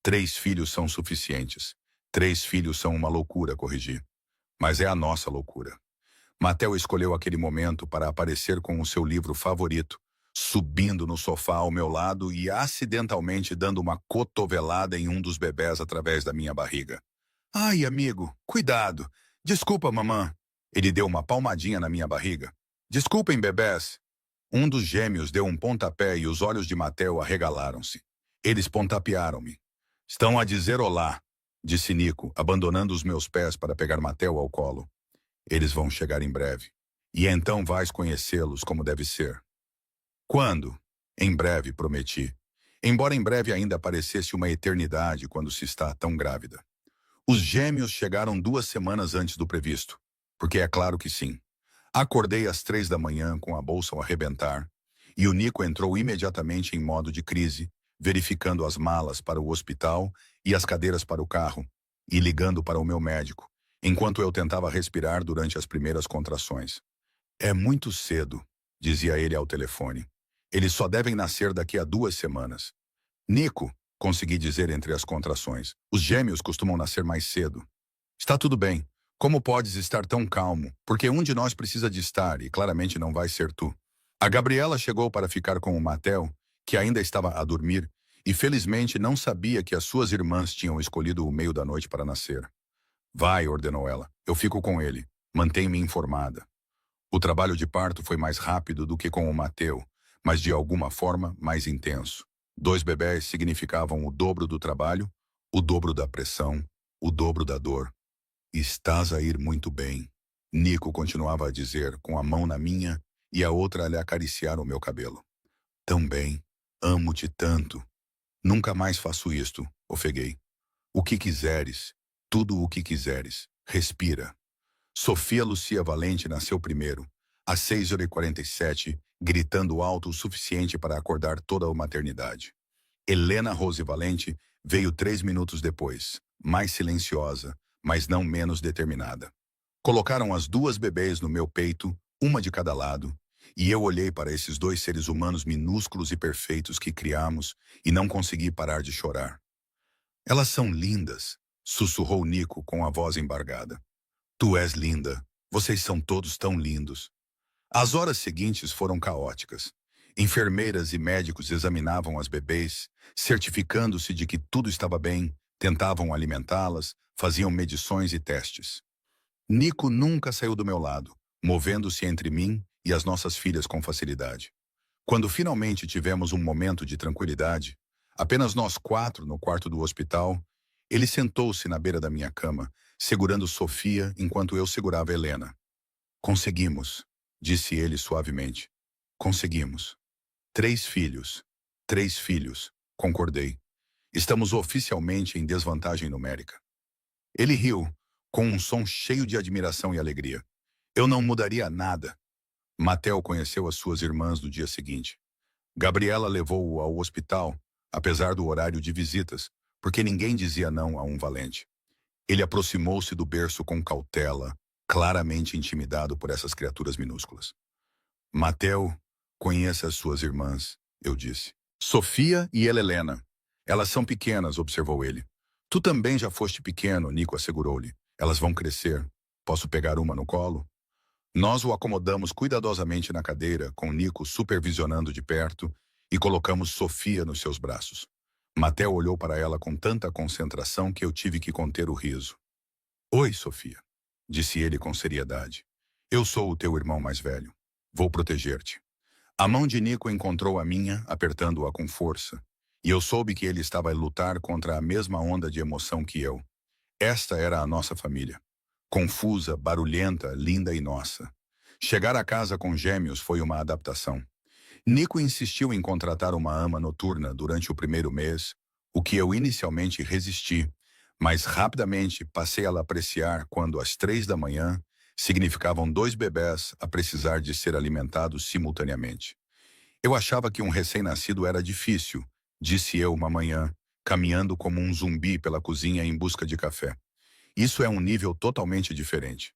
3 filhos são suficientes. 3 filhos são uma loucura, corrigi. Mas é a nossa loucura. Matel escolheu aquele momento para aparecer com o seu livro favorito subindo no sofá ao meu lado e acidentalmente dando uma cotovelada em um dos bebés através da minha barriga. Ai, amigo, cuidado. Desculpa, mamã. Ele deu uma palmadinha na minha barriga. Desculpem, bebés. Um dos gêmeos deu um pontapé e os olhos de Mateo arregalaram-se. Eles pontapearam-me. Estão a dizer olá, disse Nico, abandonando os meus pés para pegar Mateo ao colo. Eles vão chegar em breve. E então vais conhecê-los como deve ser. Quando? Em breve, prometi. Embora em breve ainda parecesse uma eternidade quando se está tão grávida. Os gêmeos chegaram 2 semanas antes do previsto. Porque é claro que sim. Acordei às 3 da manhã com a bolsa ao arrebentar, e o Nico entrou imediatamente em modo de crise, verificando as malas para o hospital e as cadeiras para o carro, e ligando para o meu médico, enquanto eu tentava respirar durante as primeiras contrações. É muito cedo, dizia ele ao telefone. Eles só devem nascer daqui a 2 semanas. Nico, consegui dizer entre as contrações, os gêmeos costumam nascer mais cedo. Está tudo bem. Como podes estar tão calmo? Porque um de nós precisa de estar, e claramente não vai ser tu. A Gabriela chegou para ficar com o Matel, que ainda estava a dormir, e felizmente não sabia que as suas irmãs tinham escolhido o meio da noite para nascer. Vai, ordenou ela. Eu fico com ele. Mantém-me informada. O trabalho de parto foi mais rápido do que com o Mateu, mas de alguma forma mais intenso. 2 bebés significavam o dobro do trabalho, o dobro da pressão, o dobro da dor. Estás a ir muito bem. Nico continuava a dizer, com a mão na minha e a outra a lhe acariciar o meu cabelo. Tão bem. Amo-te tanto. Nunca mais faço isto, ofeguei. O que quiseres. Tudo o que quiseres. Respira. Sofia Lucia Valente nasceu primeiro, às 6h47, gritando alto o suficiente para acordar toda a maternidade. Helena Rose Valente veio 3 minutos depois, mais silenciosa, mas não menos determinada. Colocaram as 2 bebês no meu peito, uma de cada lado, e eu olhei para esses 2 seres humanos minúsculos e perfeitos que criamos e não consegui parar de chorar. Elas são lindas, sussurrou Nico com a voz embargada. Tu és linda. Vocês são todos tão lindos. As horas seguintes foram caóticas. Enfermeiras e médicos examinavam as bebês, certificando-se de que tudo estava bem, tentavam alimentá-las, faziam medições e testes. Nico nunca saiu do meu lado, movendo-se entre mim e as nossas filhas com facilidade. Quando finalmente tivemos um momento de tranquilidade, apenas nós 4 no quarto do hospital, ele sentou-se na beira da minha cama, segurando Sofia enquanto eu segurava Helena. Conseguimos, disse ele suavemente. Conseguimos. 3 filhos. 3 filhos, concordei. Estamos oficialmente em desvantagem numérica. Ele riu, com um som cheio de admiração e alegria. Eu não mudaria nada. Matel conheceu as suas irmãs no dia seguinte. Gabriela levou-o ao hospital, apesar do horário de visitas, porque ninguém dizia não a um valente. Ele aproximou-se do berço com cautela, claramente intimidado por essas criaturas minúsculas. Mateo, conheça as suas irmãs, eu disse. Sofia e Helena. Elas são pequenas, observou ele. Tu também já foste pequeno, Nico assegurou-lhe. Elas vão crescer. Posso pegar uma no colo? Nós o acomodamos cuidadosamente na cadeira, com Nico supervisionando de perto, e colocamos Sofia nos seus braços. Mateo olhou para ela com tanta concentração que eu tive que conter o riso. Oi, Sofia, disse ele com seriedade. Eu sou o teu irmão mais velho. Vou proteger-te. A mão de Nico encontrou a minha, apertando-a com força, e eu soube que ele estava a lutar contra a mesma onda de emoção que eu. Esta era a nossa família. Confusa, barulhenta, linda e nossa. Chegar a casa com gêmeos foi uma adaptação. Nico insistiu em contratar uma ama noturna durante o primeiro mês, o que eu inicialmente resisti, mas rapidamente passei a apreciar quando às 3 da manhã significavam 2 bebés a precisar de ser alimentados simultaneamente. Eu achava que um recém-nascido era difícil, disse eu uma manhã, caminhando como um zumbi pela cozinha em busca de café. Isso é um nível totalmente diferente.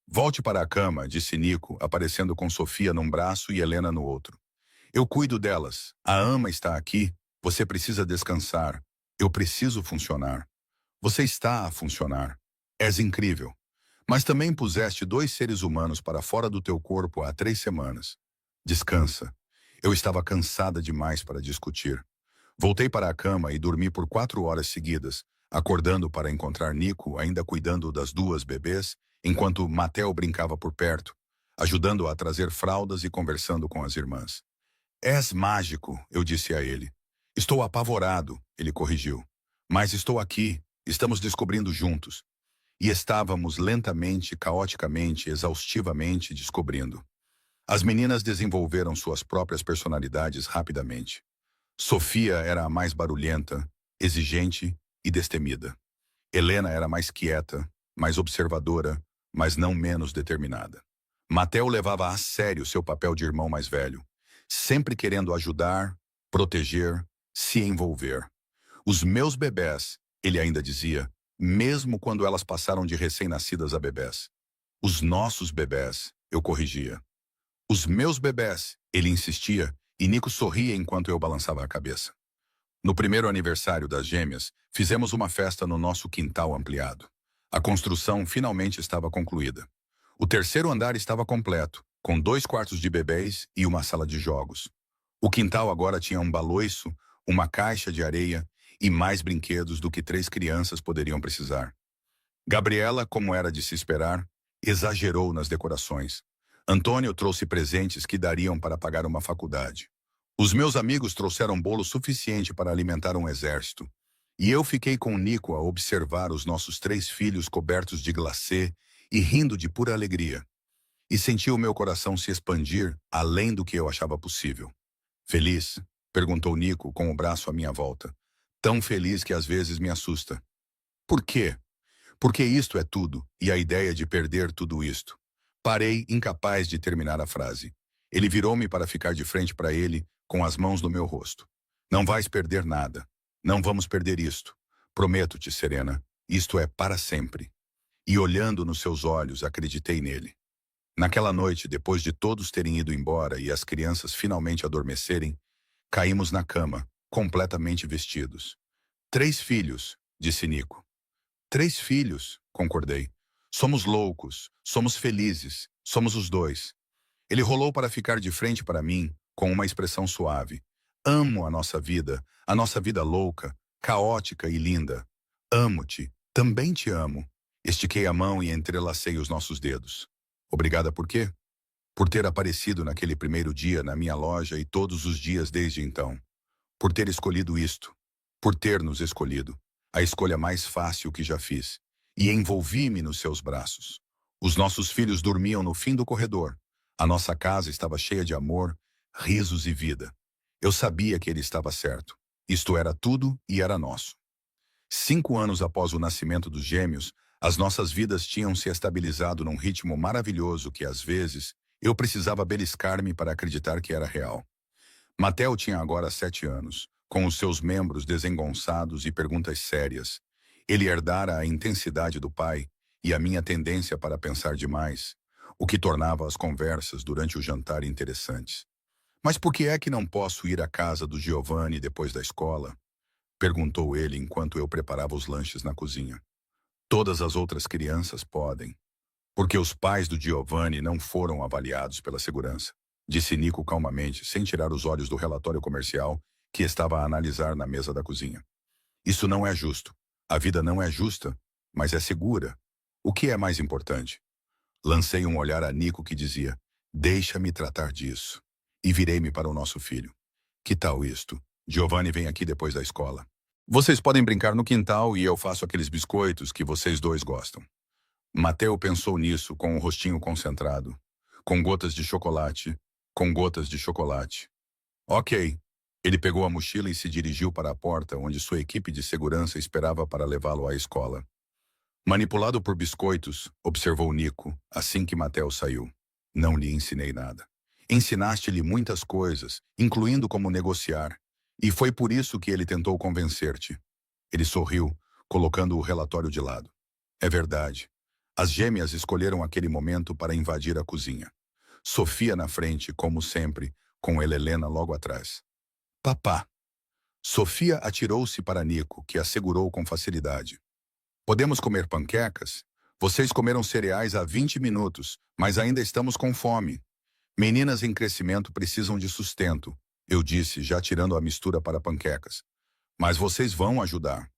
Volte para a cama, disse Nico, aparecendo com Sofia num braço e Helena no outro. Eu cuido delas. A ama está aqui. Você precisa descansar. Eu preciso funcionar. Você está a funcionar. És incrível. Mas também puseste 2 seres humanos para fora do teu corpo há 3 semanas. Descansa. Eu estava cansada demais para discutir. Voltei para a cama e dormi por 4 horas seguidas, acordando para encontrar Nico ainda cuidando das duas bebês, enquanto Matel brincava por perto, ajudando a trazer fraldas e conversando com as irmãs. És mágico, eu disse a ele. Estou apavorado, ele corrigiu. Mas estou aqui, estamos descobrindo juntos. E estávamos lentamente, caoticamente, exaustivamente descobrindo. As meninas desenvolveram suas próprias personalidades rapidamente. Sofia era a mais barulhenta, exigente e destemida. Helena era mais quieta, mais observadora, mas não menos determinada. Mateo levava a sério seu papel de irmão mais velho, sempre querendo ajudar, proteger, se envolver. Os meus bebés, ele ainda dizia, mesmo quando elas passaram de recém-nascidas a bebés. Os nossos bebés, eu corrigia. Os meus bebés, ele insistia, e Nico sorria enquanto eu balançava a cabeça. No primeiro aniversário das gêmeas, fizemos uma festa no nosso quintal ampliado. A construção finalmente estava concluída. O terceiro andar estava completo, com 2 quartos de bebês e uma sala de jogos. O quintal agora tinha um baloiço, uma caixa de areia e mais brinquedos do que 3 crianças poderiam precisar. Gabriela, como era de se esperar, exagerou nas decorações. Antônio trouxe presentes que dariam para pagar uma faculdade. Os meus amigos trouxeram bolo suficiente para alimentar um exército. E eu fiquei com Nico a observar os nossos 3 filhos cobertos de glacê e rindo de pura alegria. E senti o meu coração se expandir além do que eu achava possível. Feliz? Perguntou Nico com o braço à minha volta. Tão feliz que às vezes me assusta. Por quê? Porque isto é tudo, e a ideia de perder tudo isto. Parei, incapaz de terminar a frase. Ele virou-me para ficar de frente para ele, com as mãos no meu rosto. Não vais perder nada. Não vamos perder isto. Prometo-te, Serena, isto é para sempre. E olhando nos seus olhos, acreditei nele. Naquela noite, depois de todos terem ido embora e as crianças finalmente adormecerem, caímos na cama, completamente vestidos. 3 filhos, disse Nico. 3 filhos, concordei. Somos loucos, somos felizes, somos os 2. Ele rolou para ficar de frente para mim, com uma expressão suave. Amo a nossa vida louca, caótica e linda. Amo-te, também te amo. Estiquei a mão e entrelacei os nossos dedos. Obrigada por quê? Por ter aparecido naquele primeiro dia na minha loja e todos os dias desde então. Por ter escolhido isto. Por ter nos escolhido. A escolha mais fácil que já fiz. E envolvi-me nos seus braços. Os nossos filhos dormiam no fim do corredor. A nossa casa estava cheia de amor, risos e vida. Eu sabia que ele estava certo. Isto era tudo e era nosso. 5 anos após o nascimento dos gêmeos, as nossas vidas tinham se estabilizado num ritmo maravilhoso que, às vezes, eu precisava beliscar-me para acreditar que era real. Matel tinha agora 7 anos, com os seus membros desengonçados e perguntas sérias. Ele herdara a intensidade do pai e a minha tendência para pensar demais, o que tornava as conversas durante o jantar interessantes. Mas por que é que não posso ir à casa do Giovanni depois da escola? Perguntou ele enquanto eu preparava os lanches na cozinha. Todas as outras crianças podem. Porque os pais do Giovanni não foram avaliados pela segurança, disse Nico calmamente, sem tirar os olhos do relatório comercial que estava a analisar na mesa da cozinha. Isso não é justo. A vida não é justa, mas é segura. O que é mais importante? Lancei um olhar a Nico que dizia, deixa-me tratar disso. E virei-me para o nosso filho. Que tal isto? Giovanni vem aqui depois da escola. Vocês podem brincar no quintal e eu faço aqueles biscoitos que vocês 2 gostam. Mateo pensou nisso com o rostinho concentrado. Com gotas de chocolate. Com gotas de chocolate. Ok. Ele pegou a mochila e se dirigiu para a porta onde sua equipe de segurança esperava para levá-lo à escola. Manipulado por biscoitos, observou Nico, assim que Mateo saiu. Não lhe ensinei nada. Ensinaste-lhe muitas coisas, incluindo como negociar, e foi por isso que ele tentou convencer-te. Ele sorriu, colocando o relatório de lado. É verdade. As gêmeas escolheram aquele momento para invadir a cozinha. Sofia na frente, como sempre, com Helena logo atrás. Papá. Sofia atirou-se para Nico, que a segurou com facilidade. Podemos comer panquecas? Vocês comeram cereais há 20 minutos, mas ainda estamos com fome. Meninas em crescimento precisam de sustento, eu disse, já tirando a mistura para panquecas. Mas vocês vão ajudar.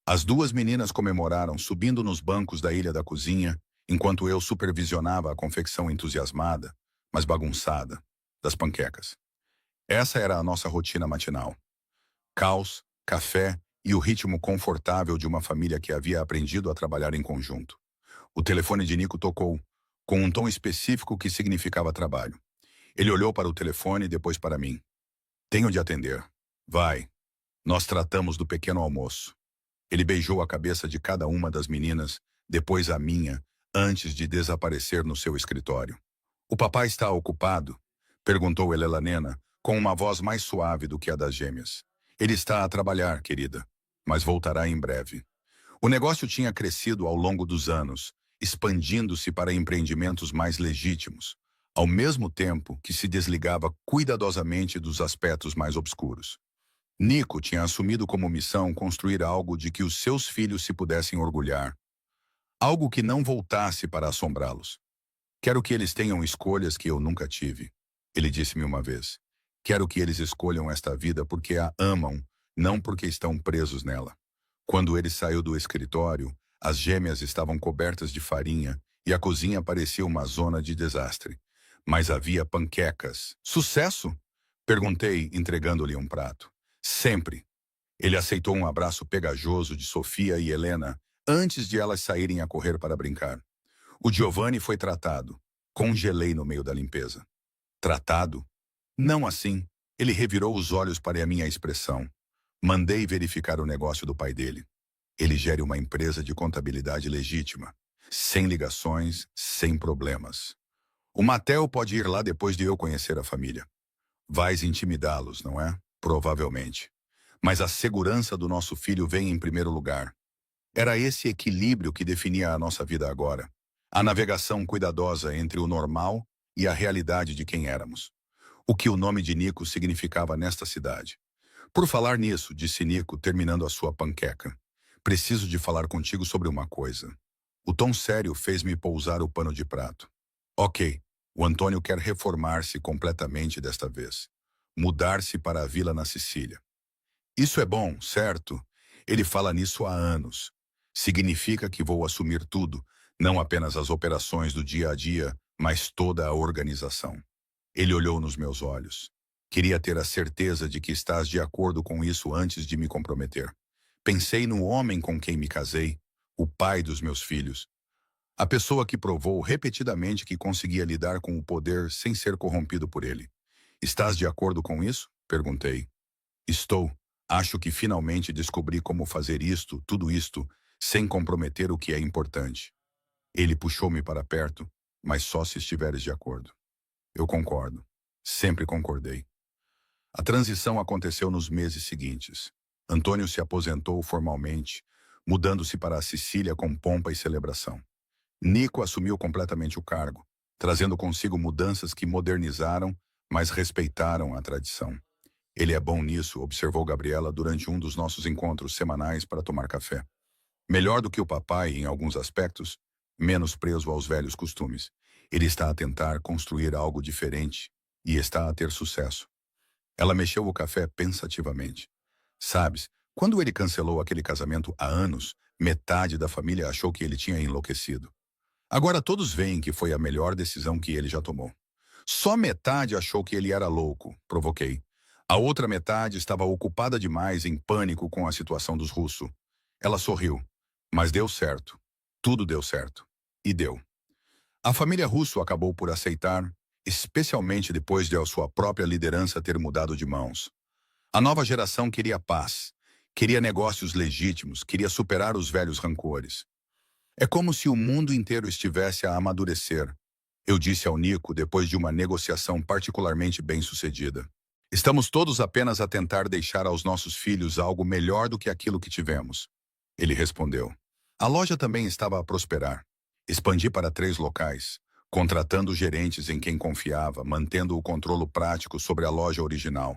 As duas meninas comemoraram subindo nos bancos da ilha da cozinha, enquanto eu supervisionava a confecção entusiasmada, mas bagunçada, das panquecas. Essa era a nossa rotina matinal. Caos, café e o ritmo confortável de uma família que havia aprendido a trabalhar em conjunto. O telefone de Nico tocou, com um tom específico que significava trabalho. Ele olhou para o telefone e depois para mim. Tenho de atender. Vai. Nós tratamos do pequeno almoço. Ele beijou a cabeça de cada uma das meninas, depois a minha, antes de desaparecer no seu escritório. O papai está ocupado? Perguntou Helena, com uma voz mais suave do que a das gêmeas. Ele está a trabalhar, querida, mas voltará em breve. O negócio tinha crescido ao longo dos anos, expandindo-se para empreendimentos mais legítimos, ao mesmo tempo que se desligava cuidadosamente dos aspectos mais obscuros. Nico tinha assumido como missão construir algo de que os seus filhos se pudessem orgulhar, algo que não voltasse para assombrá-los. Quero que eles tenham escolhas que eu nunca tive, ele disse-me uma vez. Quero que eles escolham esta vida porque a amam, não porque estão presos nela. Quando ele saiu do escritório, as gêmeas estavam cobertas de farinha e a cozinha parecia uma zona de desastre. Mas havia panquecas. Sucesso? Perguntei, entregando-lhe um prato. Sempre. Ele aceitou um abraço pegajoso de Sofia e Helena antes de elas saírem a correr para brincar. O Giovanni foi tratado. Congelei no meio da limpeza. Tratado? Não assim. Ele revirou os olhos para a minha expressão. Mandei verificar o negócio do pai dele. Ele gere uma empresa de contabilidade legítima. Sem ligações, sem problemas. O Matteo pode ir lá depois de eu conhecer a família. Vais intimidá-los, não é? Provavelmente. Mas a segurança do nosso filho vem em primeiro lugar. Era esse equilíbrio que definia a nossa vida agora. A navegação cuidadosa entre o normal e a realidade de quem éramos. O que o nome de Nico significava nesta cidade. Por falar nisso, disse Nico, terminando a sua panqueca. Preciso de falar contigo sobre uma coisa. O tom sério fez-me pousar o pano de prato. Ok, o Antônio quer reformar-se completamente desta vez. Mudar-se para a vila na Sicília. Isso é bom, certo? Ele fala nisso há anos. Significa que vou assumir tudo, não apenas as operações do dia a dia, mas toda a organização. Ele olhou nos meus olhos. Queria ter a certeza de que estás de acordo com isso antes de me comprometer. Pensei no homem com quem me casei, o pai dos meus filhos. A pessoa que provou repetidamente que conseguia lidar com o poder sem ser corrompido por ele. Estás de acordo com isso? Perguntei. Estou. Acho que finalmente descobri como fazer tudo isto, sem comprometer o que é importante. Ele puxou-me para perto, mas só se estiveres de acordo. Eu concordo. Sempre concordei. A transição aconteceu nos meses seguintes. Antônio se aposentou formalmente, mudando-se para a Sicília com pompa e celebração. Nico assumiu completamente o cargo, trazendo consigo mudanças que modernizaram, mas respeitaram a tradição. Ele é bom nisso, observou Gabriela durante um dos nossos encontros semanais para tomar café. Melhor do que o papai em alguns aspectos, menos preso aos velhos costumes. Ele está a tentar construir algo diferente e está a ter sucesso. Ela mexeu o café pensativamente. Sabes, quando ele cancelou aquele casamento há anos, metade da família achou que ele tinha enlouquecido. Agora todos veem que foi a melhor decisão que ele já tomou. Só metade achou que ele era louco, provoquei. A outra metade estava ocupada demais em pânico com a situação dos russos. Ela sorriu. Mas deu certo. Tudo deu certo. E deu. A família Russo acabou por aceitar, especialmente depois de a sua própria liderança ter mudado de mãos. A nova geração queria paz, queria negócios legítimos, queria superar os velhos rancores. É como se o mundo inteiro estivesse a amadurecer, eu disse ao Nico depois de uma negociação particularmente bem-sucedida. Estamos todos apenas a tentar deixar aos nossos filhos algo melhor do que aquilo que tivemos. Ele respondeu. A loja também estava a prosperar. Expandi para 3 locais, contratando gerentes em quem confiava, mantendo o controle prático sobre a loja original.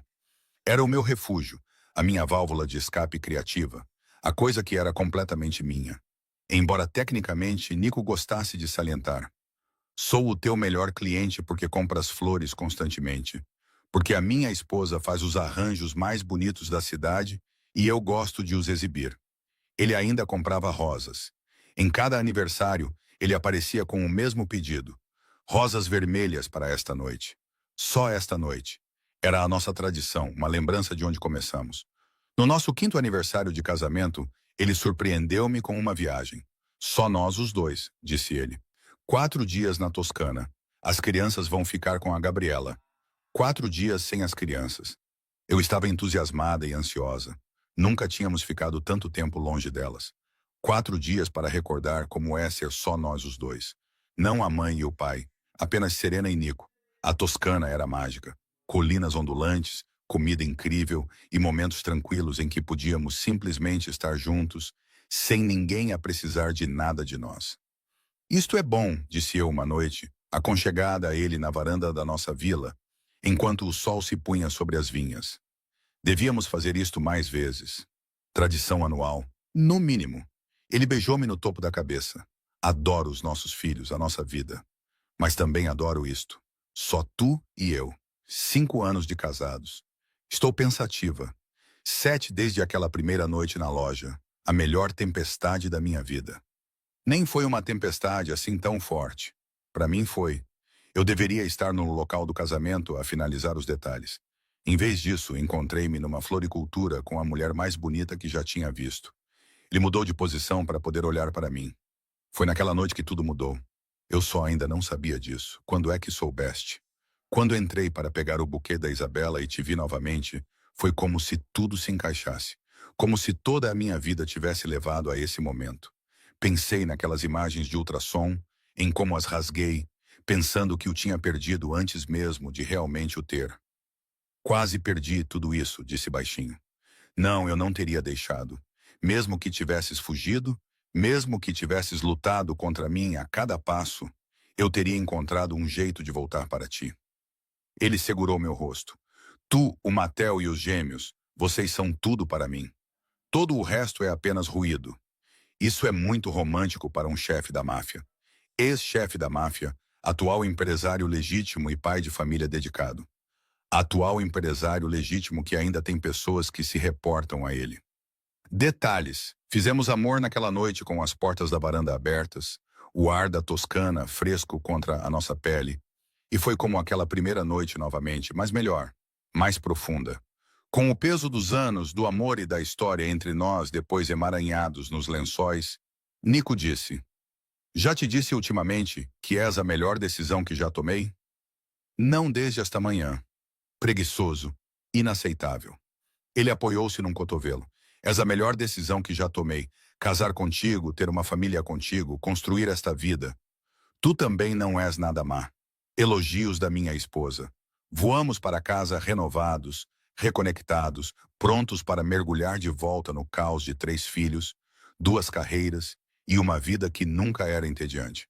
Era o meu refúgio, a minha válvula de escape criativa, a coisa que era completamente minha. Embora tecnicamente Nico gostasse de salientar. Sou o teu melhor cliente porque compras flores constantemente. Porque a minha esposa faz os arranjos mais bonitos da cidade e eu gosto de os exibir. Ele ainda comprava rosas. Em cada aniversário, ele aparecia com o mesmo pedido. Rosas vermelhas para esta noite. Só esta noite. Era a nossa tradição, uma lembrança de onde começamos. No nosso quinto aniversário de casamento, ele surpreendeu-me com uma viagem. Só nós os dois, disse ele. 4 dias na Toscana. As crianças vão ficar com a Gabriela. 4 dias sem as crianças. Eu estava entusiasmada e ansiosa. Nunca tínhamos ficado tanto tempo longe delas. 4 dias para recordar como é ser só nós os dois. Não a mãe e o pai, apenas Serena e Nico. A Toscana era mágica. Colinas ondulantes, comida incrível e momentos tranquilos em que podíamos simplesmente estar juntos, sem ninguém a precisar de nada de nós. Isto é bom, disse eu uma noite, aconchegada a ele na varanda da nossa vila, enquanto o sol se punha sobre as vinhas. Devíamos fazer isto mais vezes. Tradição anual, no mínimo. Ele beijou-me no topo da cabeça. Adoro os nossos filhos, a nossa vida. Mas também adoro isto. Só tu e eu. 5 anos de casados. Estou pensativa. 7 desde aquela primeira noite na loja. A melhor tempestade da minha vida. Nem foi uma tempestade assim tão forte. Para mim foi. Eu deveria estar no local do casamento a finalizar os detalhes. Em vez disso, encontrei-me numa floricultura com a mulher mais bonita que já tinha visto. Ele mudou de posição para poder olhar para mim. Foi naquela noite que tudo mudou. Eu só ainda não sabia disso. Quando é que soubeste? Quando entrei para pegar o buquê da Isabela e te vi novamente, foi como se tudo se encaixasse. Como se toda a minha vida tivesse levado a esse momento. Pensei naquelas imagens de ultrassom, em como as rasguei, pensando que o tinha perdido antes mesmo de realmente o ter. Quase perdi tudo isso, disse baixinho. Não, eu não teria deixado. Mesmo que tivesses fugido, mesmo que tivesses lutado contra mim a cada passo, eu teria encontrado um jeito de voltar para ti. Ele segurou meu rosto. Tu, o Mattel e os gêmeos, vocês são tudo para mim. Todo o resto é apenas ruído. Isso é muito romântico para um chefe da máfia. Ex-chefe da máfia, atual empresário legítimo e pai de família dedicado. Atual empresário legítimo que ainda tem pessoas que se reportam a ele. Detalhes. Fizemos amor naquela noite com as portas da varanda abertas, o ar da Toscana fresco contra a nossa pele. E foi como aquela primeira noite novamente, mas melhor, mais profunda. Com o peso dos anos, do amor e da história entre nós depois emaranhados nos lençóis, Nico disse, já te disse ultimamente que és a melhor decisão que já tomei? Não desde esta manhã. Preguiçoso, inaceitável. Ele apoiou-se num cotovelo. És a melhor decisão que já tomei. Casar contigo, ter uma família contigo, construir esta vida. Tu também não és nada má. Elogios da minha esposa. Voamos para casa renovados, reconectados, prontos para mergulhar de volta no caos de 3 filhos, 2 carreiras e uma vida que nunca era entediante.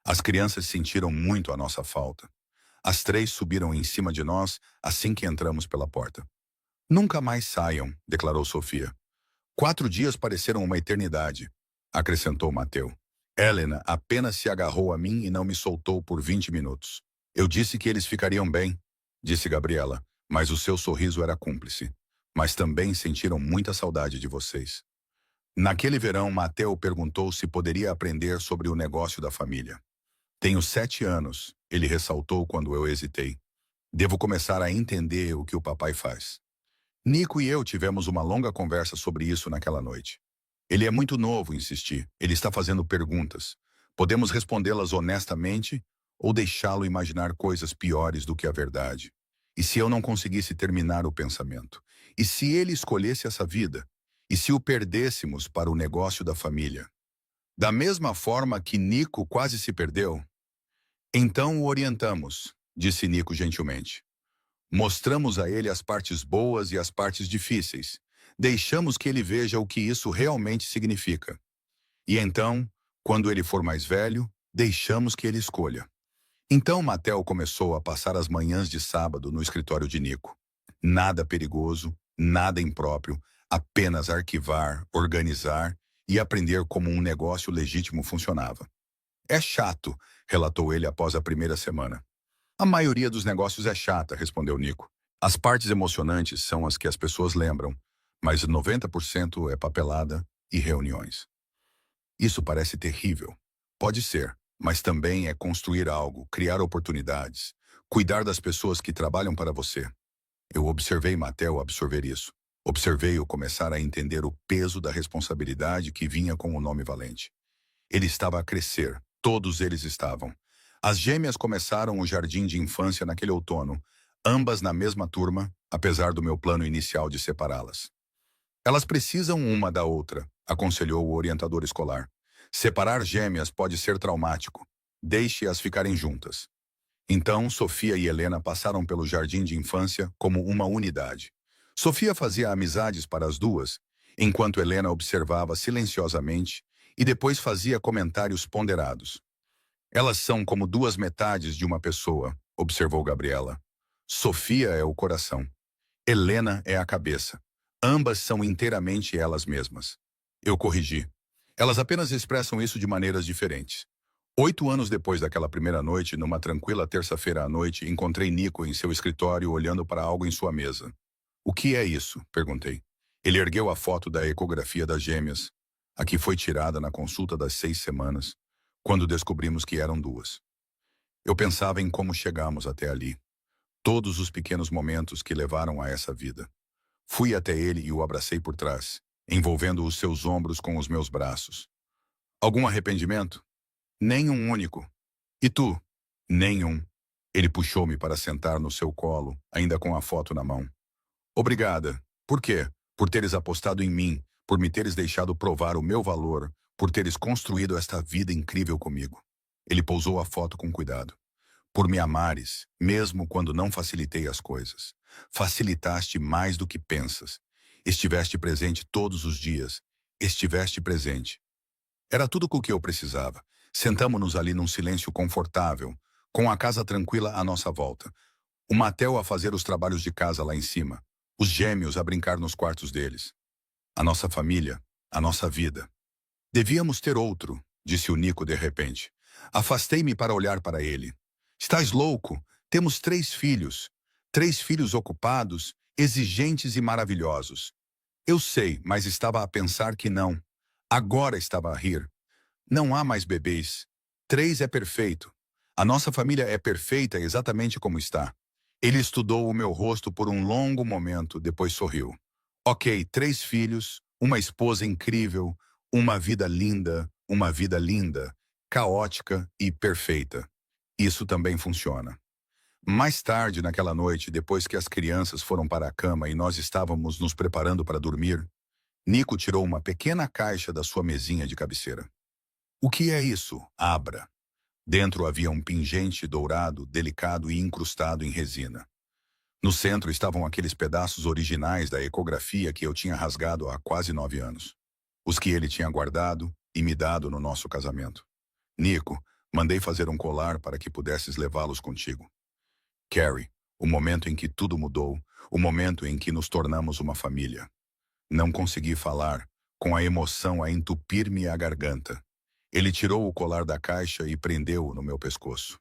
As crianças sentiram muito a nossa falta. As 3 subiram em cima de nós assim que entramos pela porta. Nunca mais saiam, declarou Sofia. 4 dias pareceram uma eternidade, acrescentou Mateu. Helena apenas se agarrou a mim e não me soltou por 20 minutos. Eu disse que eles ficariam bem, disse Gabriela, mas o seu sorriso era cúmplice. Mas também sentiram muita saudade de vocês. Naquele verão, Mateu perguntou se poderia aprender sobre o negócio da família. Tenho 7 anos, ele ressaltou quando eu hesitei. Devo começar a entender o que o papai faz. Nico e eu tivemos uma longa conversa sobre isso naquela noite. Ele é muito novo, insisti. Ele está fazendo perguntas. Podemos respondê-las honestamente ou deixá-lo imaginar coisas piores do que a verdade. E se eu não conseguisse terminar o pensamento? E se ele escolhesse essa vida? E se o perdêssemos para o negócio da família? Da mesma forma que Nico quase se perdeu? Então o orientamos, disse Nico gentilmente. Mostramos a ele as partes boas e as partes difíceis. Deixamos que ele veja o que isso realmente significa. E então, quando ele for mais velho, deixamos que ele escolha. Então Mattel começou a passar as manhãs de sábado no escritório de Nico. Nada perigoso, nada impróprio, apenas arquivar, organizar e aprender como um negócio legítimo funcionava. É chato, relatou ele após a primeira semana. A maioria dos negócios é chata, respondeu Nico. As partes emocionantes são as que as pessoas lembram, mas 90% é papelada e reuniões. Isso parece terrível. Pode ser, mas também é construir algo, criar oportunidades, cuidar das pessoas que trabalham para você. Eu observei Matel absorver isso. Observei-o começar a entender o peso da responsabilidade que vinha com o nome Valente. Ele estava a crescer, todos eles estavam. As gêmeas começaram o jardim de infância naquele outono, ambas na mesma turma, apesar do meu plano inicial de separá-las. Elas precisam uma da outra, aconselhou o orientador escolar. Separar gêmeas pode ser traumático. Deixe-as ficarem juntas. Então, Sofia e Helena passaram pelo jardim de infância como uma unidade. Sofia fazia amizades para as duas, enquanto Helena observava silenciosamente e depois fazia comentários ponderados. Elas são como duas metades de uma pessoa, observou Gabriela. Sofia é o coração. Helena é a cabeça. Ambas são inteiramente elas mesmas. Eu corrigi. Elas apenas expressam isso de maneiras diferentes. 8 anos depois daquela primeira noite, numa tranquila terça-feira à noite, encontrei Nico em seu escritório olhando para algo em sua mesa. O que é isso? Perguntei. Ele ergueu a foto da ecografia das gêmeas, a que foi tirada na consulta das 6 semanas, quando descobrimos que eram duas. Eu pensava em como chegamos até ali. Todos os pequenos momentos que levaram a essa vida. Fui até ele e o abracei por trás, envolvendo os seus ombros com os meus braços. Algum arrependimento? Nenhum único. E tu? Nenhum. Ele puxou-me para sentar no seu colo, ainda com a foto na mão. Obrigada. Por quê? Por teres apostado em mim, por me teres deixado provar o meu valor, por teres construído esta vida incrível comigo. Ele pousou a foto com cuidado. Por me amares, mesmo quando não facilitei as coisas. Facilitaste mais do que pensas. Estiveste presente todos os dias. Estiveste presente. Era tudo o que eu precisava. Sentamo-nos ali num silêncio confortável, com a casa tranquila à nossa volta. O Matel a fazer os trabalhos de casa lá em cima. Os gêmeos a brincar nos quartos deles. A nossa família, a nossa vida. Devíamos ter outro, disse o Nico de repente. Afastei-me para olhar para ele. Estás louco? Temos 3 filhos. 3 filhos ocupados, exigentes e maravilhosos. Eu sei, mas estava a pensar que não. Agora estava a rir. Não há mais bebês. 3 é perfeito. A nossa família é perfeita exatamente como está. Ele estudou o meu rosto por um longo momento, depois sorriu. Ok, 3 filhos, uma esposa incrível, uma vida linda, caótica e perfeita. Isso também funciona. Mais tarde, naquela noite, depois que as crianças foram para a cama e nós estávamos nos preparando para dormir, Nico tirou uma pequena caixa da sua mesinha de cabeceira. O que é isso? Abra. Dentro havia um pingente dourado, delicado e incrustado em resina. No centro estavam aqueles pedaços originais da ecografia que eu tinha rasgado há quase 9 anos. Os que ele tinha guardado e me dado no nosso casamento. Nico, mandei fazer um colar para que pudesses levá-los contigo. Carrie, o momento em que tudo mudou, o momento em que nos tornamos uma família. Não consegui falar, com a emoção a entupir-me a garganta. Ele tirou o colar da caixa e prendeu-o no meu pescoço.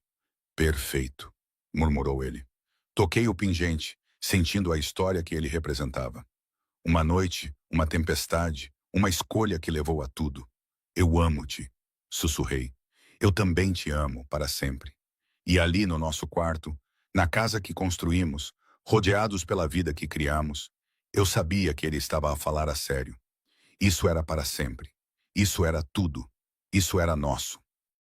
Perfeito, murmurou ele. Toquei o pingente, sentindo a história que ele representava. Uma noite, uma tempestade, uma escolha que levou a tudo. Eu amo-te, sussurrei. Eu também te amo, para sempre. E ali no nosso quarto, na casa que construímos, rodeados pela vida que criamos, eu sabia que ele estava a falar a sério. Isso era para sempre. Isso era tudo. Isso era nosso.